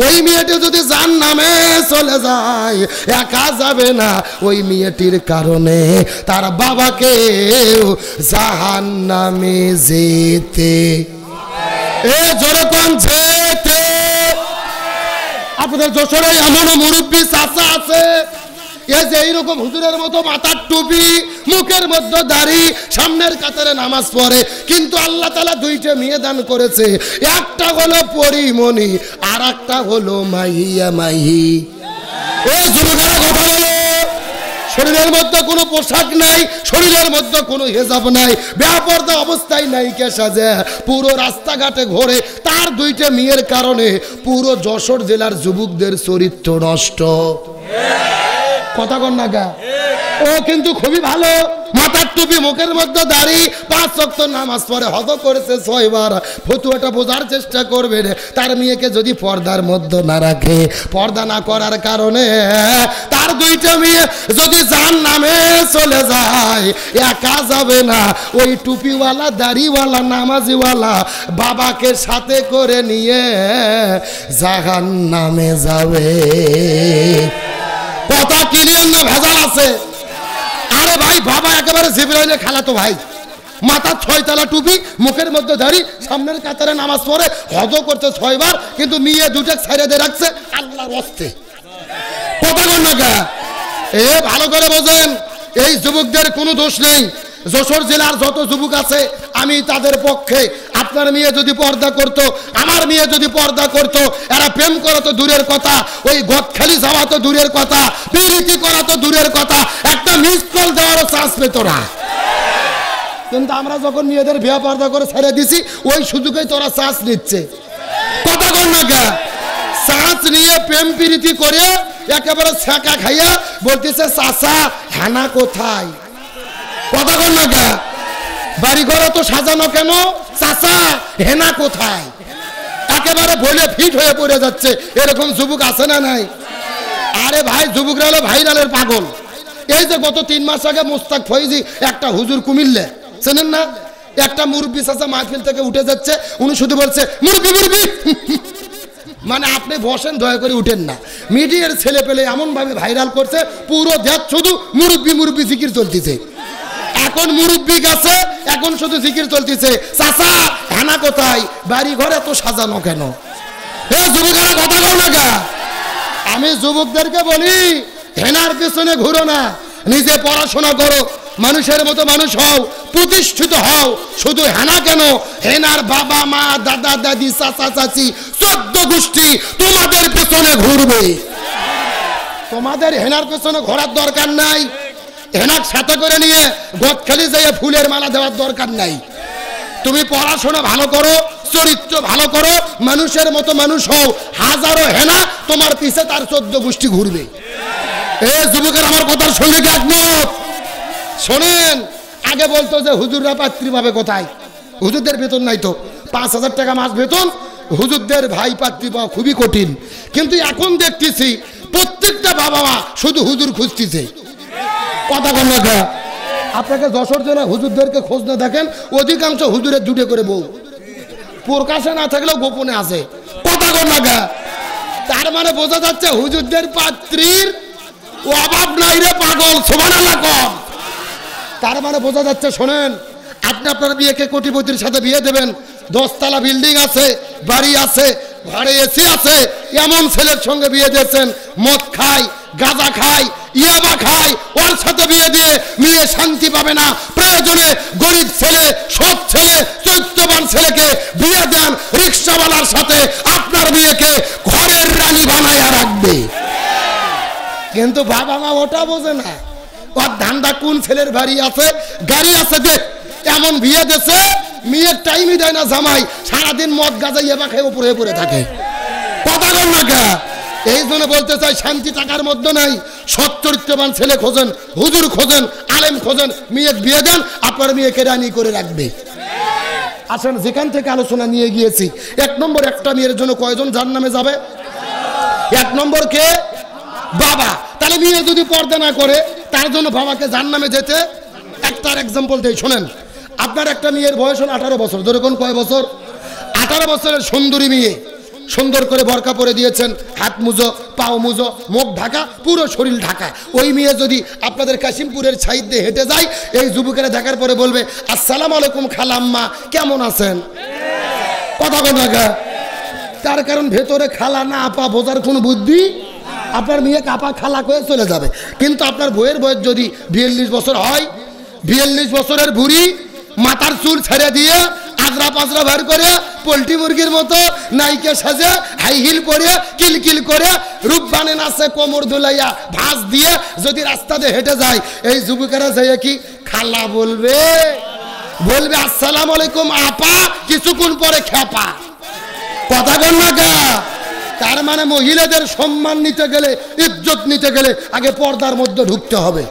ওই মেয়েটি যদি জাহান্নামে চলে যায়, একা যাবে না, ওই মেয়েটির কারণে তার বাবাকে জাহান্নামে যেতে যেরকম যেতে। আপনাদের যশোরে এমন মুরব্বী চাচা আছে, এই যে এইরকম হুজুরের মতো মাথার টুপি, মুখের মধ্যে দাড়ি, সামনের কাতারে নামাজ পড়ে, কিন্তু আল্লাহ তাআলা 2টে মেয়ে দান করেছে। একটা হলো পরিমণি, আর একটা হলো মাহিয়া মাহি। যুবকেরা কথা বলো, শরীরের মধ্যে কোনো পোশাক নাই, শরীরের মধ্যে কোনো হেজাব নাই, বেপরদা অবস্থায় নাই, কে সাজে পুরো রাস্তাঘাটে ঘোরে। তার 2টে মেয়ের কারণে পুরো যশোর জেলার যুবকদের চরিত্র নষ্ট। কথা কন না গা? ও কিন্তু খুবই ভালো, মাথার টুপি, মুখের মধ্যে দাড়ি, 5 ওয়াক্ত নামাজ পড়ে, হজ করেছে 6 বার। ফতুয়াটা বোঝার চেষ্টা করবে। তার মেয়েকে যদি পর্দার মধ্যে না রাখে, পর্দা না করার কারণে তার 2টা মেয়ে যদি জাহান্নামে চলে যায়, একা যাবে না, ওই টুপিওয়ালা, দাড়িওয়ালা, নামাজিওয়ালা বাবাকে সাথে করে নিয়ে জাহান্নামে যাবে। কথা কিনিয়েন না, ভেজাল আছে। আরে ভাই, বাবা একেবারে জিবরাইলের খালাতো ভাই, মাথার 6 তলা টুপি, মুখের মধ্যে দাড়ি, সামনের কাতারে নামাজ পড়ে, হজ করছে 6 বার, কিন্তু মেয়ে 2টা ছাইড়ে দিয়ে রাখছে আল্লাহর ওয়াস্তে। কথা কন না গা? ভালো করে বোঝেন, এই যুবকদের কোনো দোষ নেই। যশোর জেলার যত যুবক আছে আমি তাদের পক্ষে। আপনার মেয়ে যদি পর্দা করতো, আমার মেয়ে যদি পর্দা করতো, এরা প্রেম করা তো দূরের কথা, ওই গদখালি যাওয়া তো দূরের কথা, প্রীতি করা তো দূরের কথা, একটা মিস কল দেওয়ারও চান্স পেত না। কিন্তু আমরা যখন মেয়েদের বিয়ে পর্দা করে ছেড়ে দিছি, ওই সুযোগেই তোরা চান্স নিচ্ছে। কথা কর না গা? চান্স নিয়ে প্রেম প্রীতি করে একেবারে ছ্যাঁকা খাইয়া বলতেছে চাচা হানা কোথায়? কথা কর না গা? বাড়ি ঘর তো সাজানো কেন, চাচা হেনা কোথায়? একেবারে বলে ফিট হয়ে পড়ে যাচ্ছে। এরকম যুবক আছে না নাই? আরে ভাই, যুবকরা হলো ভাইরালের পাগল। এই যে গত 3 মাস আগে মোস্তাক ফৈজি একটা হুজুর কুমিল্লে, চেনেন না? একটা মুরব্বী চাচা মাহফিল থেকে উঠে যাচ্ছে, উনি শুধু বলছে মুরব্বী মুরব্বী। মানে আপনি বসেন, দয়া করে উঠেন না। মিডিয়ার ছেলে পেলে এমন ভাবে ভাইরাল করছে, পুরো দেশ শুধু মুরব্বী মুরব্বী জিকির চলতেছে। এখন মুরব্বী গেছে, এখন শুধু জিকির চলতেছে। চাচা হানা কোথায়? বাড়ি ঘরে তো সাজানো কেন? যুবকেরা কথা কও না গা? আমি যুবকদেরকে বলি, হেনার পেছনে ঘুরো না, নিজে পড়াশোনা করো, মানুষের মতো মানুষ হও, প্রতিষ্ঠিত হও। শুধু হেনা কেন, হেনার বাবা মা, দাদা দাদি, চাচা চাচি, 14 গোষ্ঠী তোমাদের পেছনে ঘুরবে। তোমাদের হেনার পেছনে ঘোরার দরকার নাই। হেনাক সাথে করে নিয়ে গদখালি যেয়ে ফুলের মালা দেওয়ার দরকার নাই। তুমি পড়াশোনা ভালো করো, চরিত্র ভালো করো, মানুষের মতো মানুষ হও। হাজারো হেনা তোমার পিছে তার 14 গোষ্ঠী ঘুরবে। যুবকের আমার কথার সঙ্গে একমত? শোনেন, আগে বলতো যে হুজুররা পাত্রী পাবে কোথায়? হুজুরদের বেতন নাই তো, 5,000 টাকা মাস বেতন, হুজুরদের ভাই পাত্রী পাওয়া খুবই কঠিন। কিন্তু এখন দেখতেছি প্রত্যেকটা বাবা মা শুধু হুজুর খুঁজতেছে। কথা কন না গা? আপনাকে যশোর জেলা হুজুরদেরকে খোঁজ না দেখেন, অধিকাংশ হুজুরের 2টে করে বউ, প্রকাশে না থাকলেও গোপনে আছে। কথা কন না গা? তার মানে বোঝা যাচ্ছে হুজুরদের পাত্রীর অভাব নাই রে পাগল, সুবহানাল্লাহ কম। তার মানে বোঝা যাচ্ছে, শোনেন, আপনি আপনার বিয়েকে কোটিপতির সাথে বিয়ে দেবেন, 10 তলা বিল্ডিং আছে, বাড়ি আছে, ঘরে এসি আছে, এমন ছেলের সঙ্গে বিয়ে দিয়েছেন মদ খায়, গাঁজা খায়, ইয়াবা খায়, ওর সাথে বিয়ে দিয়ে মেয়ে শান্তি পাবে না। প্রয়োজনে গরিব ছেলে, সৎ ছেলে, চৈত্যবান ছেলেকে বিয়ে দেন, রিক্সাওয়ালার সাথে আপনার মেয়েকে ঘরের রানী বানায়া রাখবে। কিন্তু বাবা মা ওটা বোঝে না। ওর ধান্দা কোন ছেলের বাড়ি আছে, গাড়ি আছে, যে এমন বিয়ে দেশে মেয়ের টাইমই দেয় না জামাই, সারাদিন মদ গাঁজা এবার খেয়ে উপরে পড়ে থাকে। কথা বল না কে? এই জন্য বলতে চাই, শান্তি টাকার মধ্যে নাই। সৎ চরিত্রবান ছেলে খোঁজেন, হুজুর খোঁজেন, আলেম খোঁজেন, মেয়ে বিয়ে দেন, আপনার মেয়েকে রানী করে রাখবে। আসেন, যেখান থেকে আলোচনা নিয়ে গিয়েছি, 1 নম্বর, একটা মেয়ের জন্য কয়জন জান্নামে যাবে? 1 নম্বর কে? বাবা। তাহলে মেয়ে যদি পর্দা না করে, তার জন্য বাবাকে জান্নামে যেতে একটা এক্সাম্পল দেই, শোনেন। আপনার একটা মেয়ের বয়স হল 18 বছর, ধরে কোন কয় বছর? 18 বছরের সুন্দরী মেয়ে, সুন্দর করে বরকা পরে দিয়েছেন, হাত মুজো, পাও মুজো, মুখ ঢাকা, পুরো শরীর ঢাকা। ওই মেয়ে যদি আপনাদের কাশিমপুরের সাইড দিয়ে হেঁটে যায়, এই যুবকেরা দেখার পরে বলবে, আসসালামু আলাইকুম খালাম্মা, কেমন আছেন? কথা কথা। তার কারণ ভেতরে খালা না আপা বোঝার কোনো বুদ্ধি। আপনার মেয়েকে আপা খালা করে চলে যাবে। কিন্তু আপনার বইয়ের বয়স যদি 42 বছর হয়, 42 বছরের বুড়ি, মাথার চুল ছেড়ে দিয়ে আজরা পাজরা বের করে পোল্ট্রি মুরগির মতো নাইকে সাজে, হাই হিল পরে, কিলকিল করে, রূপবানে নাচে, কোমর দুলাইয়া ভাঁজ দিয়ে যদি রাস্তা দিয়ে হেঁটে যায়, এই যুবকেরা যাইয়া কি খালা বলবে? বলবে আসসালামু আলাইকুম আপা, কিছুক্ষণ পরে খেপা। কথা বল না কে? তার মানে মহিলাদের সম্মান নিতে গেলে, ইজ্জত নিতে গেলে আগে পর্দার মধ্যে ঢুকতে হবে।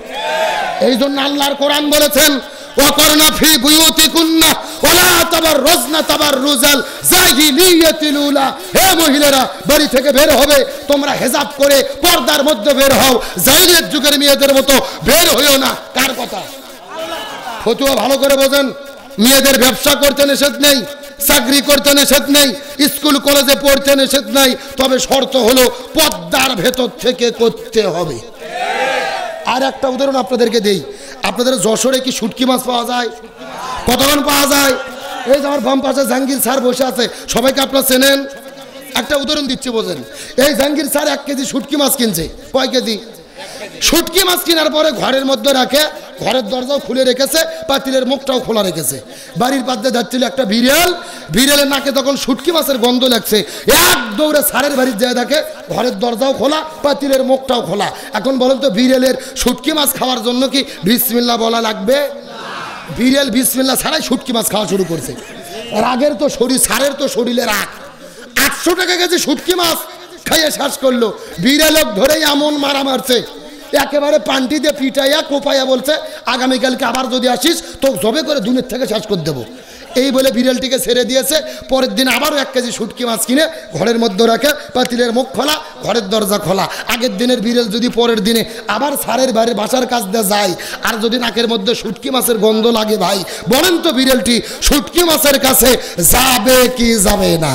এই জন্য আল্লাহর কোরআন বলেছেন, ওয়াকরনা ফি বুয়ুতিকুন্না ওয়ালা তাবাররুজনা তাবাররুজাল জাহিলিয়াতিল উলা। হে মহিলারা, বাড়ি থেকে বের হবে তোমরা হেজাব করে পর্দার মধ্যে বের হও, জাহিলিয়াত যুগের মেয়েদের মতো বের হইও না। কার কথা? ফতুয়া ভালো করে বোঝেন। মেয়েদের ব্যবসা করতে নিষেধ নেই, চাকরি করতে নিষেধ নেই, স্কুল কলেজে পড়তে নিষেধ নেই, তবে শর্ত হলো পর্দার ভেতর থেকে করতে হবে। আর একটা উদাহরণ আপনাদেরকে দেই, আপনাদের যশোরে কি শুটকি মাছ পাওয়া যায়? কতক্ষণ পাওয়া যায়? এই যে আমার বাম পাশে জাহাঙ্গীর স্যার বসে আছে, সবাইকে আপনারা চেনেন। একটা উদাহরণ দিচ্ছি বোঝেন। এই জাহাঙ্গীর স্যার 1 কেজি শুটকি মাছ কিনছে। কয় কেজি? শুটকি মাছ কেনার পরে ঘরের মধ্যে রাখে, ঘরের দরজাও খুলে রেখেছে, পাতিলের মুখটাও খোলা রেখেছে। বাড়ির পাশে যাচ্ছিল একটা বিড়াল, বিড়ালের নাকে তখন শুটকি মাছের গন্ধ লাগছে, এক দৌড়ে স্যারের বাড়ির যায় দেখে ঘরের দরজাও খোলা, পাতিলের মুখটাও খোলা। এখন বলেন তো, বিড়ালের শুটকি মাছ খাওয়ার জন্য কি বিসমিল্লাহ বলা লাগবে? বিড়াল বিসমিল্লাহ ছাড়াই শুটকি মাছ খাওয়া শুরু করছে। রাগের তো শরীর, স্যারের তো শরীরে রাগ। 800 টাকা কেজি শুটকি মাছ খাইয়ে শেষ করলো। বিড়ালক ধরেই এমন মারা মারছে, একেবারে পান্টি দিয়ে পিটাইয়া কোপাইয়া বলছে, আগামীকালকে আবার যদি আসিস তো জবে করে দুনিয়ার থেকে শেষ করে দেবো। এই বলে বিড়ালটিকে ছেড়ে দিয়েছে। পরের দিন আবারও 1 কেজি শুটকি মাছ কিনে ঘরের মধ্যে রাখে, পাতিলের মুখ খোলা, ঘরের দরজা খোলা। আগের দিনের বিড়াল যদি পরের দিনে আবার স্যারের বাড়ির বাসার কাছ দিয়ে যায়, আর যদি নাকের মধ্যে শুটকি মাছের গন্ধ লাগে, ভাই বলেন তো বিড়ালটি শুটকি মাছের কাছে যাবে কি যাবে না?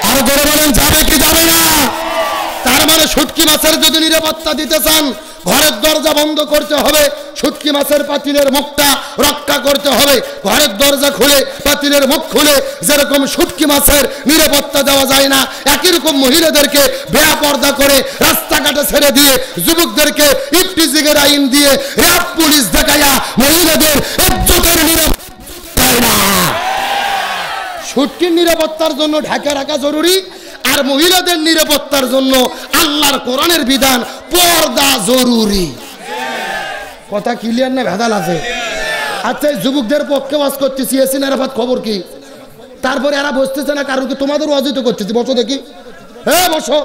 আর ধরে বলেন, যাবে কি যাবে না? তার মানে শুটকি মাছের যদি নিরাপত্তা দিতে চান, ঘরের দরজা বন্ধ করতে হবে, শুটকি মাছের পাতিলের মুখটা রক্ষা করতে হবে। ঘরের দরজা খুলে, পাতিলের মুখ খুলে যেরকম শুটকি মাছের নিরাপত্তা দেওয়া যায় না, একই রকম মহিলাদেরকে বেপর্দা করে রাস্তাঘাটে ছেড়ে দিয়ে, যুবকদেরকে ইফটিজিংয়ের আইন দিয়ে, র‍্যাব পুলিশ দেখাইয়া মহিলাদের ইজ্জতের নিরাপত্তা দেয় না। শুটকির নিরাপত্তার জন্য ঢাকা রাখা জরুরি, আর মহিলাদের নিরাপত্তার জন্য আল্লাহর কোরআনের বিধান পর্দা জরুরি। কথা ক্লিয়ার না ভেদাল আছে? আচ্ছা, যুবকদের পক্ষে ওয়াজ করতেছি, ইয়াসিন আরাফাত খবর কি? তারপরে এরা বসতেছে না, কারণ কি তোমাদের ওয়াজিত করতেছি? বসো দেখি। হ্যাঁ বসো।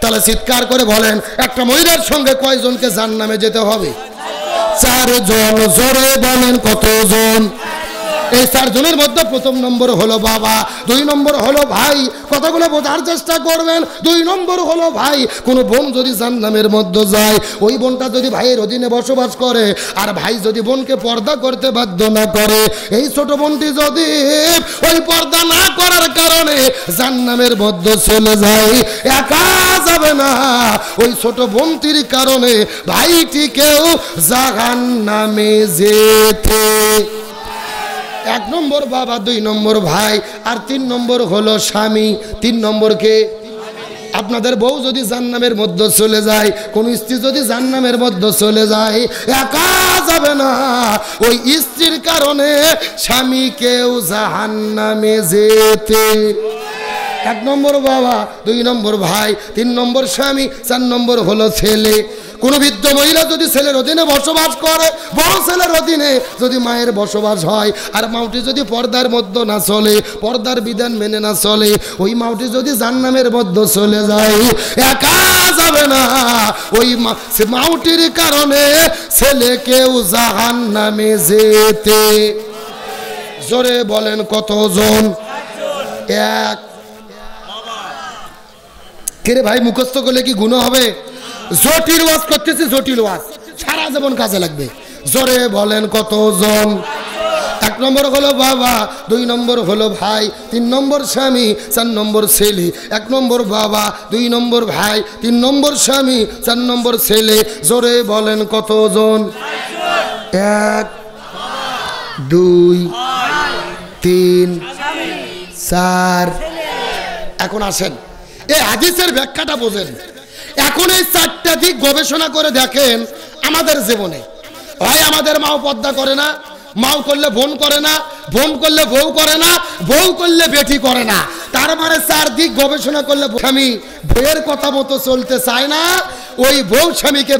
তাহলে চিৎকার করে বলেন, একটা মহিলার সঙ্গে কয়জনকে জান্নামে যেতে হবে? 4 জন। জোরে বলেন কতজন? এই 4 জনের মধ্যে 1 নম্বর হলো বাবা, 2 নম্বর হলো ভাই। কথাগুলো বোঝার চেষ্টা করবেন। 2 নম্বর হলো ভাই। কোন বোন যদি জান্নামের মধ্যে যায়, ওই বোনটা যদি ভাইয়ের অধীনে বসবাস করে, আর ভাই যদি বোনকে পর্দা করতে বাধ্য না করে, এই ছোট বোনটি যদি ওই পর্দা না করার কারণে জান্নামের মধ্যে চলে যায়, একা যাবে না, ওই ছোট বোনটির কারণে ভাইটিকেও জাহান্নামে যেতে। 1 নম্বর বাবা, 2 নম্বর ভাই, আর 3 নম্বর হলো স্বামী। 3 নম্বরকে আপনাদের বউ যদি জান্নামের মধ্যে চলে যায়, কোন স্ত্রী যদি জান্নামের মধ্যে চলে যায়, একা যাবে না, ওই স্ত্রীর কারণে স্বামীকেও জাহান্নামে যেতে। এক নম্বর বাবা, 2 নম্বর ভাই, 3 নম্বর স্বামী, 4 নম্বর হলো ছেলে। কোনো বৃদ্ধ মহিলা যদি ছেলের অধীনে বসবাস করে, বড় ছেলের অধীনে যদি মায়ের বসবাস হয়, আর মাউটি যদি পর্দার মধ্যে না চলে, পর্দার বিধান মেনে না চলে, ওই মাউটি যদি জাহান্নামের মধ্যে চলে যায়, একা যাবে না, ওই মাউটির কারণে ছেলেকেও জাহান্নামে যেতে। জোরে বলেন কতজন? এক। কে রে ভাই, মুখস্থ করলে কি গুণ হবে? জটিল ওয়াজ করতেছি, জটিল ওয়াজ সারা জীবন কাজে লাগবে। জোরে বলেন কতজন? 1 নম্বর হলো বাবা, 2 নম্বর হলো ভাই, 3 নম্বর স্বামী, 4 নম্বর ছেলে। 1 নম্বর বাবা, 2 নম্বর ভাই, 3 নম্বর স্বামী, 4 নম্বর ছেলে। জোরে বলেন কতজন? 1 2 3 4। এখন আসেন এই হাদিসের ব্যাখ্যাটা বোঝেন। এখন এই 4টা দিক গবেষণা করে দেখেন আমাদের জীবনে। হয় আমাদের মাও পর্দা করে না, মাও করলে বোন করে না, বোন করলে বউ করে না, বউ করলে বেটি করে না। তার মানে 4 দিক গবেষণা করলে স্বামী বউয়ের কথা মতো চলতে চায় না, ওই বউ স্বামীকে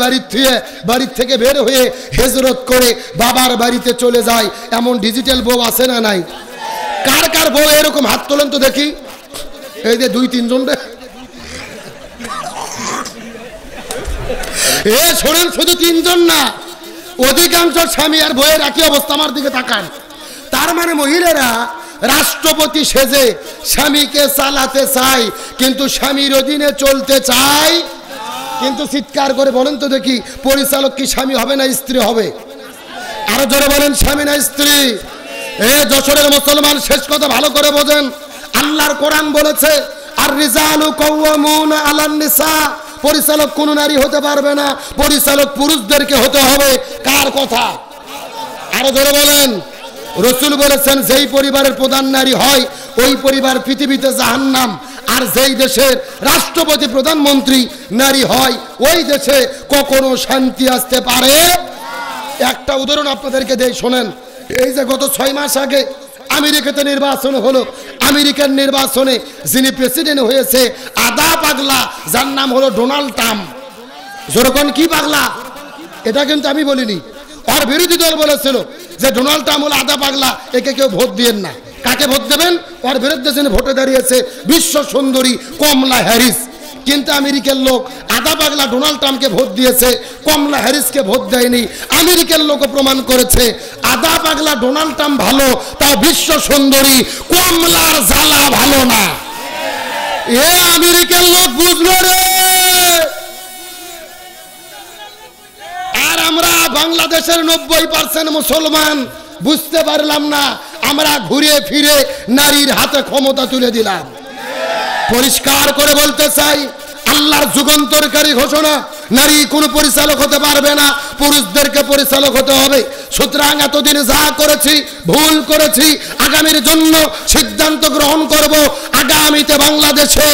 বাড়ির থেকে বের হয়ে হিজরত করে বাবার বাড়িতে চলে যায়। এমন ডিজিটাল বউ আছে না নাই? কার কার বউ এরকম? হাত তোলেন তো দেখি। এই যে 2-3 জন। শোনেন, শুধু 3 জন না, অধিকাংশ স্বামী আর বউয়ের একই অবস্থা। আমার দিকে তাকান। তার মানে মহিলারা রাষ্ট্রপতি সেজে স্বামীকে চালাতে চায়, কিন্তু স্বামীর অধীনে চলতে চায়। কিন্তু চিৎকার করে বলেন তো দেখি, পরিচালক কি স্বামী হবে না স্ত্রী হবে? আরো জোরে বলেন, স্বামী না স্ত্রী? যশোরের মুসলমান শেষ কথা ভালো করে বোঝেন। আল্লাহর কোরআন বলেছে, আর রিজালু কাওয়ামুনা আলান নিসা। পরিচালক কোন নারী হতে পারবে না, পরিচালক পুরুষদেরকে হতে হবে। কার কথা? আরো ধরে বলেন। রাসূল বলেছেন, যেই পরিবারের প্রধান নারী হয় ওই পরিবার পৃথিবীতে জাহান্নাম। আর যেই দেশের রাষ্ট্রপতি প্রধানমন্ত্রী নারী হয় ওই দেশে কখনো শান্তি আসতে পারে। একটা উদাহরণ আপনাদেরকে দেই, শোনেন। এই যে গত 6 মাস আগে আমেরিকাতে নির্বাচন হলো, আমেরিকার নির্বাচনে যিনি প্রেসিডেন্ট হয়েছে আদা পাগলা, যার নাম হলো ডোনাল্ড ট্রাম্প। যেরকম কি পাগলা, এটা কিন্তু আমি বলিনি, আর বিরোধী দল বলেছিল যে ডোনাল্ড ট্রাম্প হলো আদা পাগলা, একে কেউ ভোট দিয়েন না। কাকে ভোট দেবেন? ওর বিরুদ্ধে যিনি ভোটে দাঁড়িয়েছে বিশ্ব সুন্দরী কমলা হ্যারিস। কিন্তু আমেরিকার লোক আদা পাগলা ডোনাল্ড ট্রাম্পকে ভোট দিয়েছে, কমলা হ্যারিসকে ভোট দেয়নি। আমেরিকার লোকও প্রমাণ করেছে আদা পাগলা ডোনাল্ড ট্রাম্প ভালো, তাও বিশ্ব সুন্দরী কমলার জ্বালা ভালো না। আমেরিকার লোক বুঝলো রে। আর আমরা বাংলাদেশের 90% মুসলমান বুঝতে পারলাম না, আমরা ঘুরে ফিরে নারীর হাতে ক্ষমতা তুলে দিলাম। পরিষ্কার করে বলতে চাই, আল্লাহর যুগান্তরকারী ঘোষণা, নারী কোনো পরিচালক হতে পারবে না, পুরুষদেরকে পরিচালক হতে হবে। সুতরাং এতদিন যা করেছি ভুল করেছি, আগামীর জন্য সিদ্ধান্ত গ্রহণ করব, আগামীতে বাংলাদেশে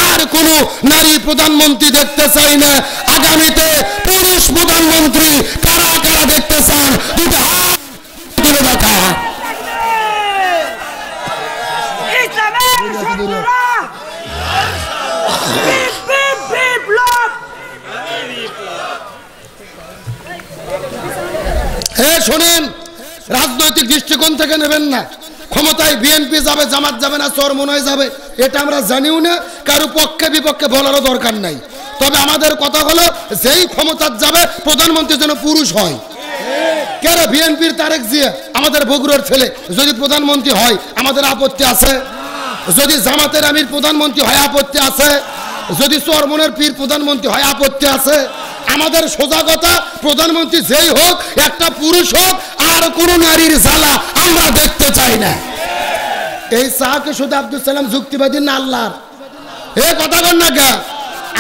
আর কোনো নারী প্রধানমন্ত্রী দেখতে চাই না। আগামীতে পুরুষ প্রধানমন্ত্রী কারা কারা দেখতে চান? দুটো হাত তুলে দেখা। শোনেন, রাজনৈতিক দৃষ্টিকোণ থেকে নেবেন না। ক্ষমতায় বিএনপি যাবে, জামাত যাবে না, চরমোনাই যাবে, এটা আমরা জানিও না। কারো পক্ষে বিপক্ষে বলারও দরকার নাই। তবে আমাদের কথা হলো, যেই ক্ষমতা যাবে প্রধানমন্ত্রী যেন পুরুষ হয়। কেন? বিএনপির তারেক জিয়া আমাদের বগুড়ার ছেলে যদি প্রধানমন্ত্রী হয় আমাদের আপত্তি আছে? যদি জামাতের আমির প্রধানমন্ত্রী হয় আপত্তি আছে? যদি চরমনের পীর প্রধানমন্ত্রী হয় আপত্তি আছে? আমাদের সোজা কথা, প্রধানমন্ত্রী যেই হোক একটা পুরুষ হোক, আর কোন নারীর জ্বালা আমরা দেখতে চাই না। এই সাহাকে শুধু আব্দুল সালাম যুক্তিবাদী না আল্লাহর? কথা বল না কে?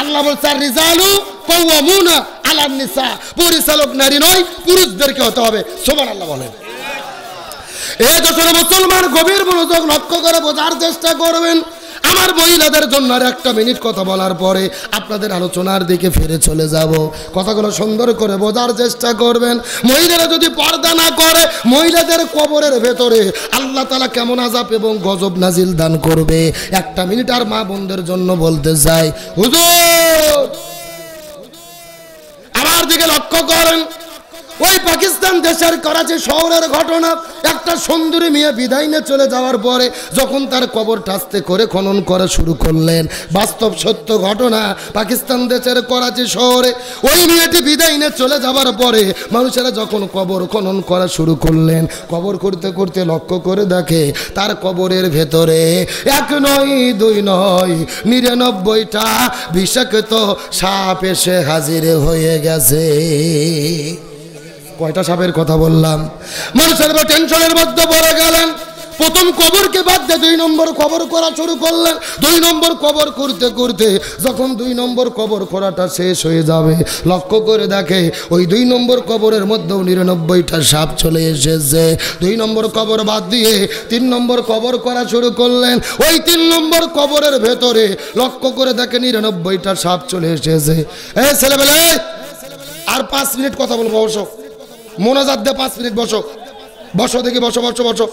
আল্লাহ বলছে রিজালু কাওয়ামুনা আলান নিসা, পরিচালক নারী নয় পুরুষদেরকে হতে হবে। সুবহানাল্লাহ বলেন। এই দেশের মুসলমান গভীর মনোযোগ লক্ষ্য করে বোঝার চেষ্টা করবেন। আমার মহিলাদের জন্য আর একটা মিনিট কথা বলার পরে আপনাদের আলোচনার দিকে ফিরে চলে যাব। কথাগুলো সুন্দর করে বোঝার চেষ্টা করবেন। মহিলারা যদি পর্দা না করে, মহিলাদের কবরের ভেতরে আল্লাহ তাআলা কেমন আযাব এবং গজব নাজিল দান করবে। একটা মিনিট আর মা বোনদের জন্য বলতে চাই, হুজুর আমার দিকে লক্ষ্য করেন। ওই পাকিস্তান দেশের করাচি শহরের ঘটনা, একটা সুন্দরী মেয়ে বিদায় নিয়ে চলে যাওয়ার পরে যখন তার কবর আস্তে করে খনন করা শুরু করলেন, বাস্তব সত্য ঘটনা, পাকিস্তান দেশের করাচি শহরে ওই মেয়েটি বিদায় নিয়ে চলে যাওয়ার পরে মানুষেরা যখন কবর খনন করা শুরু করলেন, কবর করতে করতে লক্ষ্য করে দেখে তার কবরের ভেতরে 1 নয় 2 নয় 99টা বিষাক্ত সাপ এসে হাজির হয়ে গেছে। কয়টা সাপের কথা বললাম? মানুষের টেনশনের মধ্যে পড়ে গেলেন। প্রথম কবরকে বাদ দিয়ে 2 নম্বর কবর করা শুরু করলেন। 2 নম্বর কবর করতে করতে যখন 2 নম্বর কবর করাটা শেষ হয়ে যাবে, লক্ষ্য করে দেখে ওই 2 নম্বর কবরের মধ্যেও 99টা সাপ চলে এসেছে। 2 নম্বর কবর বাদ দিয়ে 3 নম্বর কবর করা শুরু করলেন। ওই 3 নম্বর কবরের ভেতরে লক্ষ্য করে দেখে 99টা সাপ চলে এসেছে। এই ছেলেবেলে আর 5 মিনিট কথা বলবো, বসো, মোনাজাত দে, 5 মিনিট বসো, বসো দেখি, বসো বসো বসো।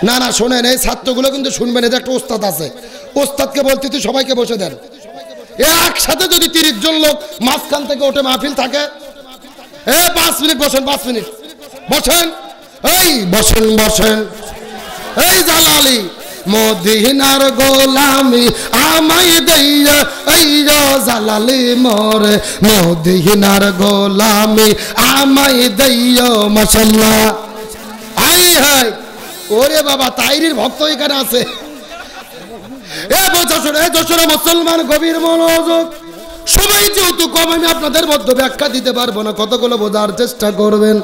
না না শোনেন, এই ছাত্রগুলো কিন্তু শুনবেন, এদের একটা ওস্তাদ আছে, ওস্তাদকে বলতে তুই সবাইকে বসে দেন। একসাথে যদি 30 জন লোক মাঝখান থেকে ওঠে মাহফিল থাকে, 5 মিনিট বসেন, 5 মিনিট বসেন, এই বসেন বসেন। এই জালালি মদিনার গোলামি আমায় দইয়া, এই জালালি মোরে মদিনার গোলামি আমায় দইয়া, মাশাআল্লাহ। আই হাই ওরে বাবা, তাইরির ভক্ত এখানে আছে। যশোরে মুসলমান গভীর মনোযোগ। সবাই যেহেতু কম, আমি আপনাদের মধ্যে ব্যাখ্যা দিতে পারবো না, কতগুলো বোঝার চেষ্টা করবেন।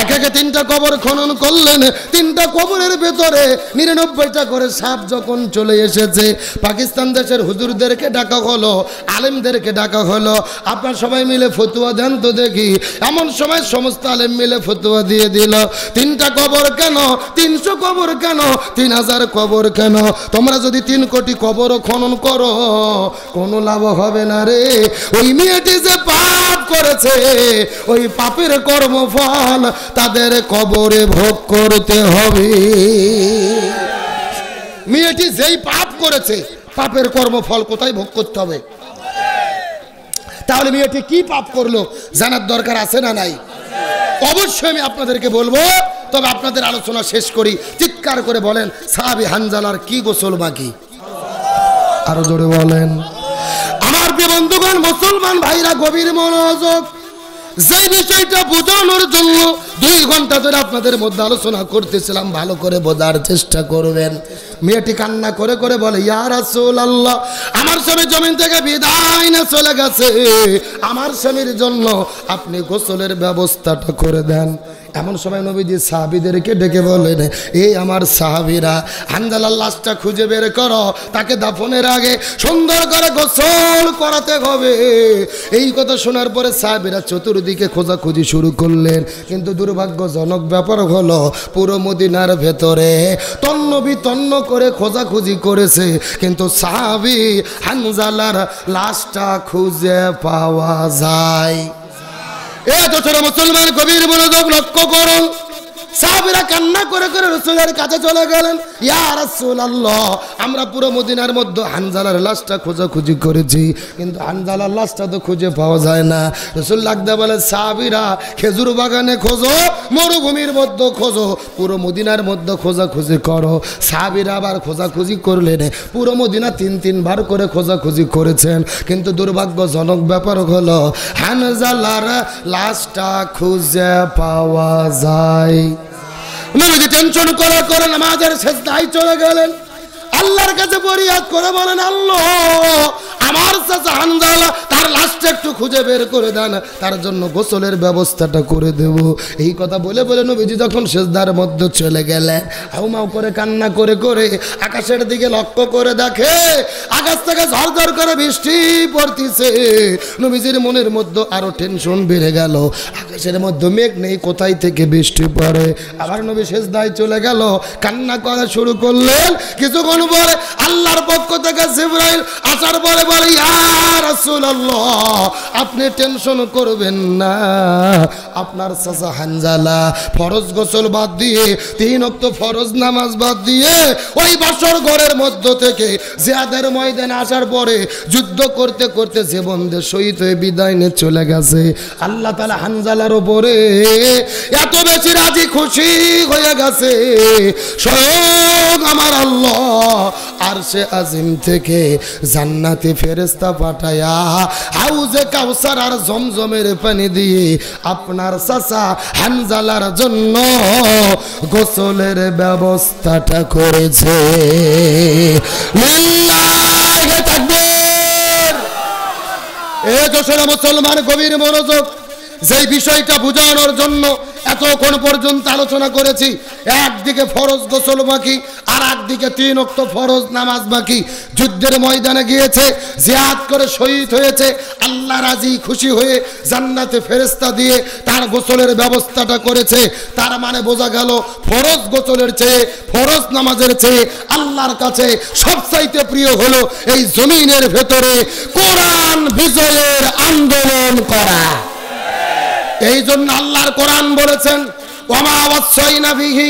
এক একে 3টা কবর খনন করলেন। 3টা কবরের ভেতরে 99টা করে সাপ যখন চলে এসেছে, পাকিস্তান দেশের হুজুরদেরকে ডাকা হলো, আলেমদেরকে ডাকা হলো, আপনার সবাই মিলে ফতোয়া দেন তো দেখি। এমন সময় সমস্ত আলেম মিলে ফতোয়া দিয়ে দিল, 3টা কবর কেন, 300 কবর কেন, 3000 কবর কেন? তোমরা যদি 3 কোটি কবর খনন করো কোনো লাভ হবে না রে। ওই মেয়েটি যে পাপ করেছে, ওই পাপের কর্মফল তাদের কবরে ভোগ করতে হবে। মেয়েটি যেই পাপ করেছে, পাপের কর্মফল কোথায় ভোগ করতে হবে? তাহলে মেয়েটি কি পাপ করলো জানার দরকার আছে না নাই? অবশ্যই আমি আপনাদেরকে বলবো, তবে আপনাদের আলোচনা শেষ করি। চিৎকার করে বলেন, সাহাবী হানজালার কি গোসল বাকি? আরো জোরে বলেন। আমার প্রিয় বন্ধুগণ, মুসলমান ভাইরা গভীর মনোযোগ। যে বিষয়টা বোঝানোর জন্য 2 ঘন্টা ধরে আপনাদের মধ্যে আলোচনা করতেছিলাম, ভালো করে বোঝার চেষ্টা করবেন। মেয়েটি কান্না করে করে বলে, ইয়া রাসূলুল্লাহ, আমার স্বামী জমিন থেকে বিদায় না চলে গেছে, আমার স্বামীর জন্য আপনি গোসলের ব্যবস্থাটা করে দেন। এমন সময় নবীজি সাহাবীদেরকে ডেকে বলেন, এই আমার সাহাবীরা, হানজালার লাশটা খুঁজে বের করো, তাকে দাফনের আগে সুন্দর করে গোসল করাতে হবে। এই কথা শোনার পরে সাহাবীরা চতুর্দিকে খোঁজাখুঁজি শুরু করলেন, কিন্তু দুর্ভাগ্যজনক ব্যাপার হলো পুরো মদিনার ভেতরে তন্ন বিতন্ন করে খোঁজাখুঁজি করেছে, কিন্তু সাহাবী হানজালার লাশটা খুঁজে পাওয়া যায়। মুসলমান গভীর মনোযোগ লক্ষ্য করুন। সাহাবীরা কান্না করে করে রাসূলের কাছে চলে গেলেন, ইয়া রাসূলুল্লাহ, আমরা পুরো মদিনার মধ্যে হানজালার লাশটা খোঁজাখুঁজি করেছি, কিন্তু হানজালার লাশটা তো খুঁজে পাওয়া যায় না। রাসূল লাগদা বলে, সাহাবীরা খেজুর বাগানে খোঁজো, মরুভূমির মধ্যে খোঁজো, পুরো মদিনার মধ্যে খোঁজাখুঁজি করো। সাহাবীরা আবার খোঁজাখুঁজি করলেন, পুরো মদিনা 3 বার করে খোঁজাখুঁজি করেছেন, কিন্তু দুর্ভাগ্যজনক ব্যাপার হলো হানজালার লাশটা খুঁজে পাওয়া যায়। নবীজি টেনশন করে নামাজের সেজদায় চলে গেলেন, আল্লাহর কাছে ফরিয়াদ করে বলেন, আল্লাহ, আমার চাচা হানজালা আর লাস্টে একটু খুঁজে বের করে দেন, তার জন্য গোসলের ব্যবস্থাটা করে দেব। এই কথা বলে বলে নবীজি যখন সিজদার মধ্যে চলে গেলেন, হাউমাউ করে কান্না করে করে আকাশের দিকে লক্ষ্য করে দেখে আকাশ থেকে ঝরঝর করে বৃষ্টি পড়তিছে। নবীজির মনের মধ্যে আরো টেনশন বেড়ে গেল, আকাশের মধ্যে মেঘ নেই, কোথায় থেকে বৃষ্টি পড়ে। আবার নবী সিজদায় চলে গেল, কান্না করা শুরু করলেন। কিছুক্ষণ পরে আল্লাহর পক্ষ থেকে জিবরাইল আসার পরে বলে, ইয়া রাসূলুল্লাহ, আপনি টেনশন করবেন না, আপনার চাচা হানজালা ফরজ গোসল বাদ দিয়ে 3 ওয়াক্ত ফরজ নামাজ বাদ দিয়ে ওই বাসর ঘরের মধ্য থেকে জিহাদের ময়দানে আসার পরে যুদ্ধ করতে করতে জীবন দিয়ে শহীদ হয়ে বিদায় নিয়ে চলে গেছে। আল্লাহ তাআলা হানজালার উপরে এত বেশি রাজি খুশি হয়ে গেছে, স্বয়ং আমার আল্লাহ আরশে আজিম থেকে জান্নাতি ফেরেশতা পাঠায়া হাউজে কাউসার আর জমজমের পানি দিয়ে আপনার চাচা হানজালার জন্য গোসলের ব্যবস্থাটা করেছে। লিল্লাহি তাকবীর। এ দোষরা মুসলমান গভীর মনোযোগ, যেই বিষয়টা বোঝানোর জন্য এতক্ষণ পর্যন্ত আলোচনা করেছি, একদিকে ফরজ গোসল বাকি আর একদিকে 3 ওয়াক্ত ফরজ নামাজ বাকি। যুদ্ধের ময়দানে গিয়েছে, জিহাদ করে শহীদ হয়েছে, আল্লাহ রাজি খুশি হয়ে জান্নাতে ফেরেশতা দিয়ে তার গোসলের ব্যবস্থাটা করেছে। তার মানে বোঝা গেল ফরজ গোসলের চেয়ে ফরজ নামাজের চেয়ে আল্লাহর কাছে সবচাইতে প্রিয় হলো এই জমিনের ভেতরে কোরআন বিজয়ের আন্দোলন করা। এই জন্য আল্লাহর কোরআন বলেছেন, ওয়ামা ওয়াসাইনা বিহি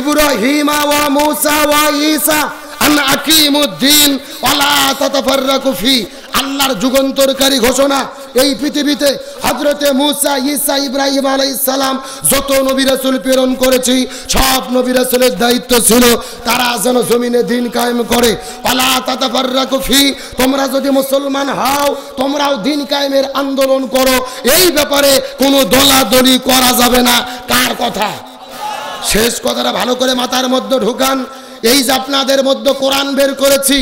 ইব্রাহিমা ওয়া মূসা ওয়া ঈসা আন আকিমুদ্দিন ওয়ালা তাতাফাররাকু ফি। আল্লাহর যুগান্তরকারী ঘোষণা, এই পৃথিবীতে হযরতে মূসা, ঈসা, ইব্রাহিম আলাইহিস সালাম যত নবী রাসূল প্রেরণ করেছি, সব নবী রাসূলের দায়িত্ব ছিল তারা যেন জমিনে দ্বীন কায়েম করে। ওয়ালা তাতাফাররাকু ফি, তোমরা যদি মুসলমান হও তোমরাও দ্বীন কায়েমের আন্দোলন করো, এই ব্যাপারে কোনো দলাদলি করা যাবে না। কার কথা? শেষ কথাটা ভালো করে মাথার মধ্যে ঢুকান। এই যে আপনাদের মধ্যে কোরআন বের করেছি,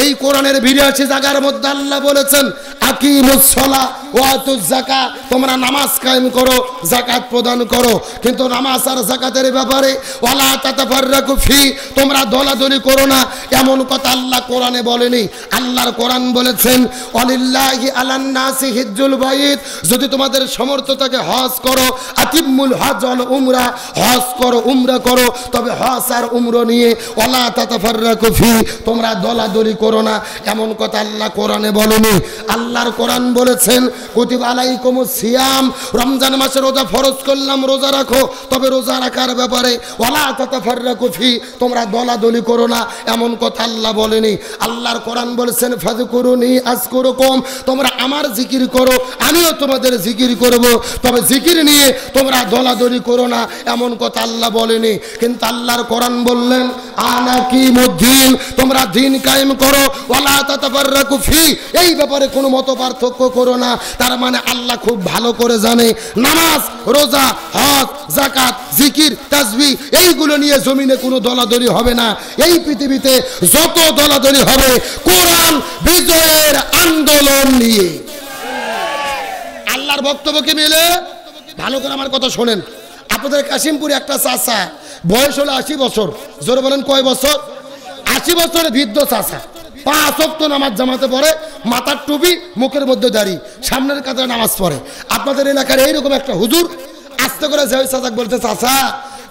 এই কোরআনের 82 জায়গার মধ্যে আল্লাহ বলেছেন আকিমুস সালাহ ওয়া আতুজ যাকাত, তোমরা নামাজ কায়েম করো, যাকাত প্রদান করো। কিন্তু নামাজ আর যাকাতের ব্যাপারে ওয়ালা তাতাফাররাকু ফি, তোমরা দলাদলি করো না, এমন কথা আল্লাহ কোরআনে বলেনি। আল্লাহর কোরআন বলেছেন ওয়ালিল্লাহি আলান নাসি হিজ্জুল বাইত, যদি তোমাদের সামর্থ্য থাকে হজ করো, আতিমুল হজ ওয়াল উমরা, হজ করো, উমরা করো, তবে হজ আর উমরা নিয়ে ওয়ালা তাতাফাররাকু ফি, তোমরা দলাদলি করো না, এমন কথা আল্লাহ কোরআনে বলেনি। আল্লাহর কোরআন বলেছেন কুতিবা আলাইকুমুস সিয়াম, রমজান মাসে রোজা ফরজ করলাম, রোজা রাখো, তবে রোজা রাখার ব্যাপারে ওয়ালা তাতাফাররাকু ফি, তোমরা দলাদলি করো না, এমন কথা আল্লাহ বলেনি। আল্লাহর কোরআন বলেছেন ফাযকুরুনি আযকুরুকুম, তোমরা আমার জিকির করো, আমিও তোমাদের জিকির করব, তবে জিকির নিয়ে তোমরা দলাদলি করো না, এমন কথা আল্লাহ বলেনি। কিন্তু আল্লাহর কোরআন বললেন আনাকিমুদ্দিন, তোমরা দ্বীন কায়েম করো, ওয়ালা তাতাফাররাকু ফি, এই ব্যাপারে কোনো মত পার্থক্য করো না। তার মানে আল্লাহ খুব ভালো করে জানে নামাজ, রোজা, হজ, যাকাত, জিকির, তাসবিহ এইগুলো নিয়ে জমিনে কোনো দলাদলি হবে না। এই পৃথিবীতে যত দলাদলি হবে কোরআন বিজয়ের আন্দোলন নিয়ে। আল্লাহর বক্তব্যকে মিলে ভালো করে আমার কথা শোনেন। আপনাদের কাশিমপুরে একটা চাচা, বয়স হলো 80 বছর, জোরে বলেন কয় বছর? 80 বছরের বৃদ্ধ চাচা, 5 ওয়াক্ত নামাজ জামাতে পড়ে, মাথার টুপি, মুখের মধ্যে দাড়ি, সামনের কাতারে নামাজ পড়ে। আপনাদের এলাকার এইরকম একটা হুজুর আস্তে করে যে চাচা বলতে, চাচা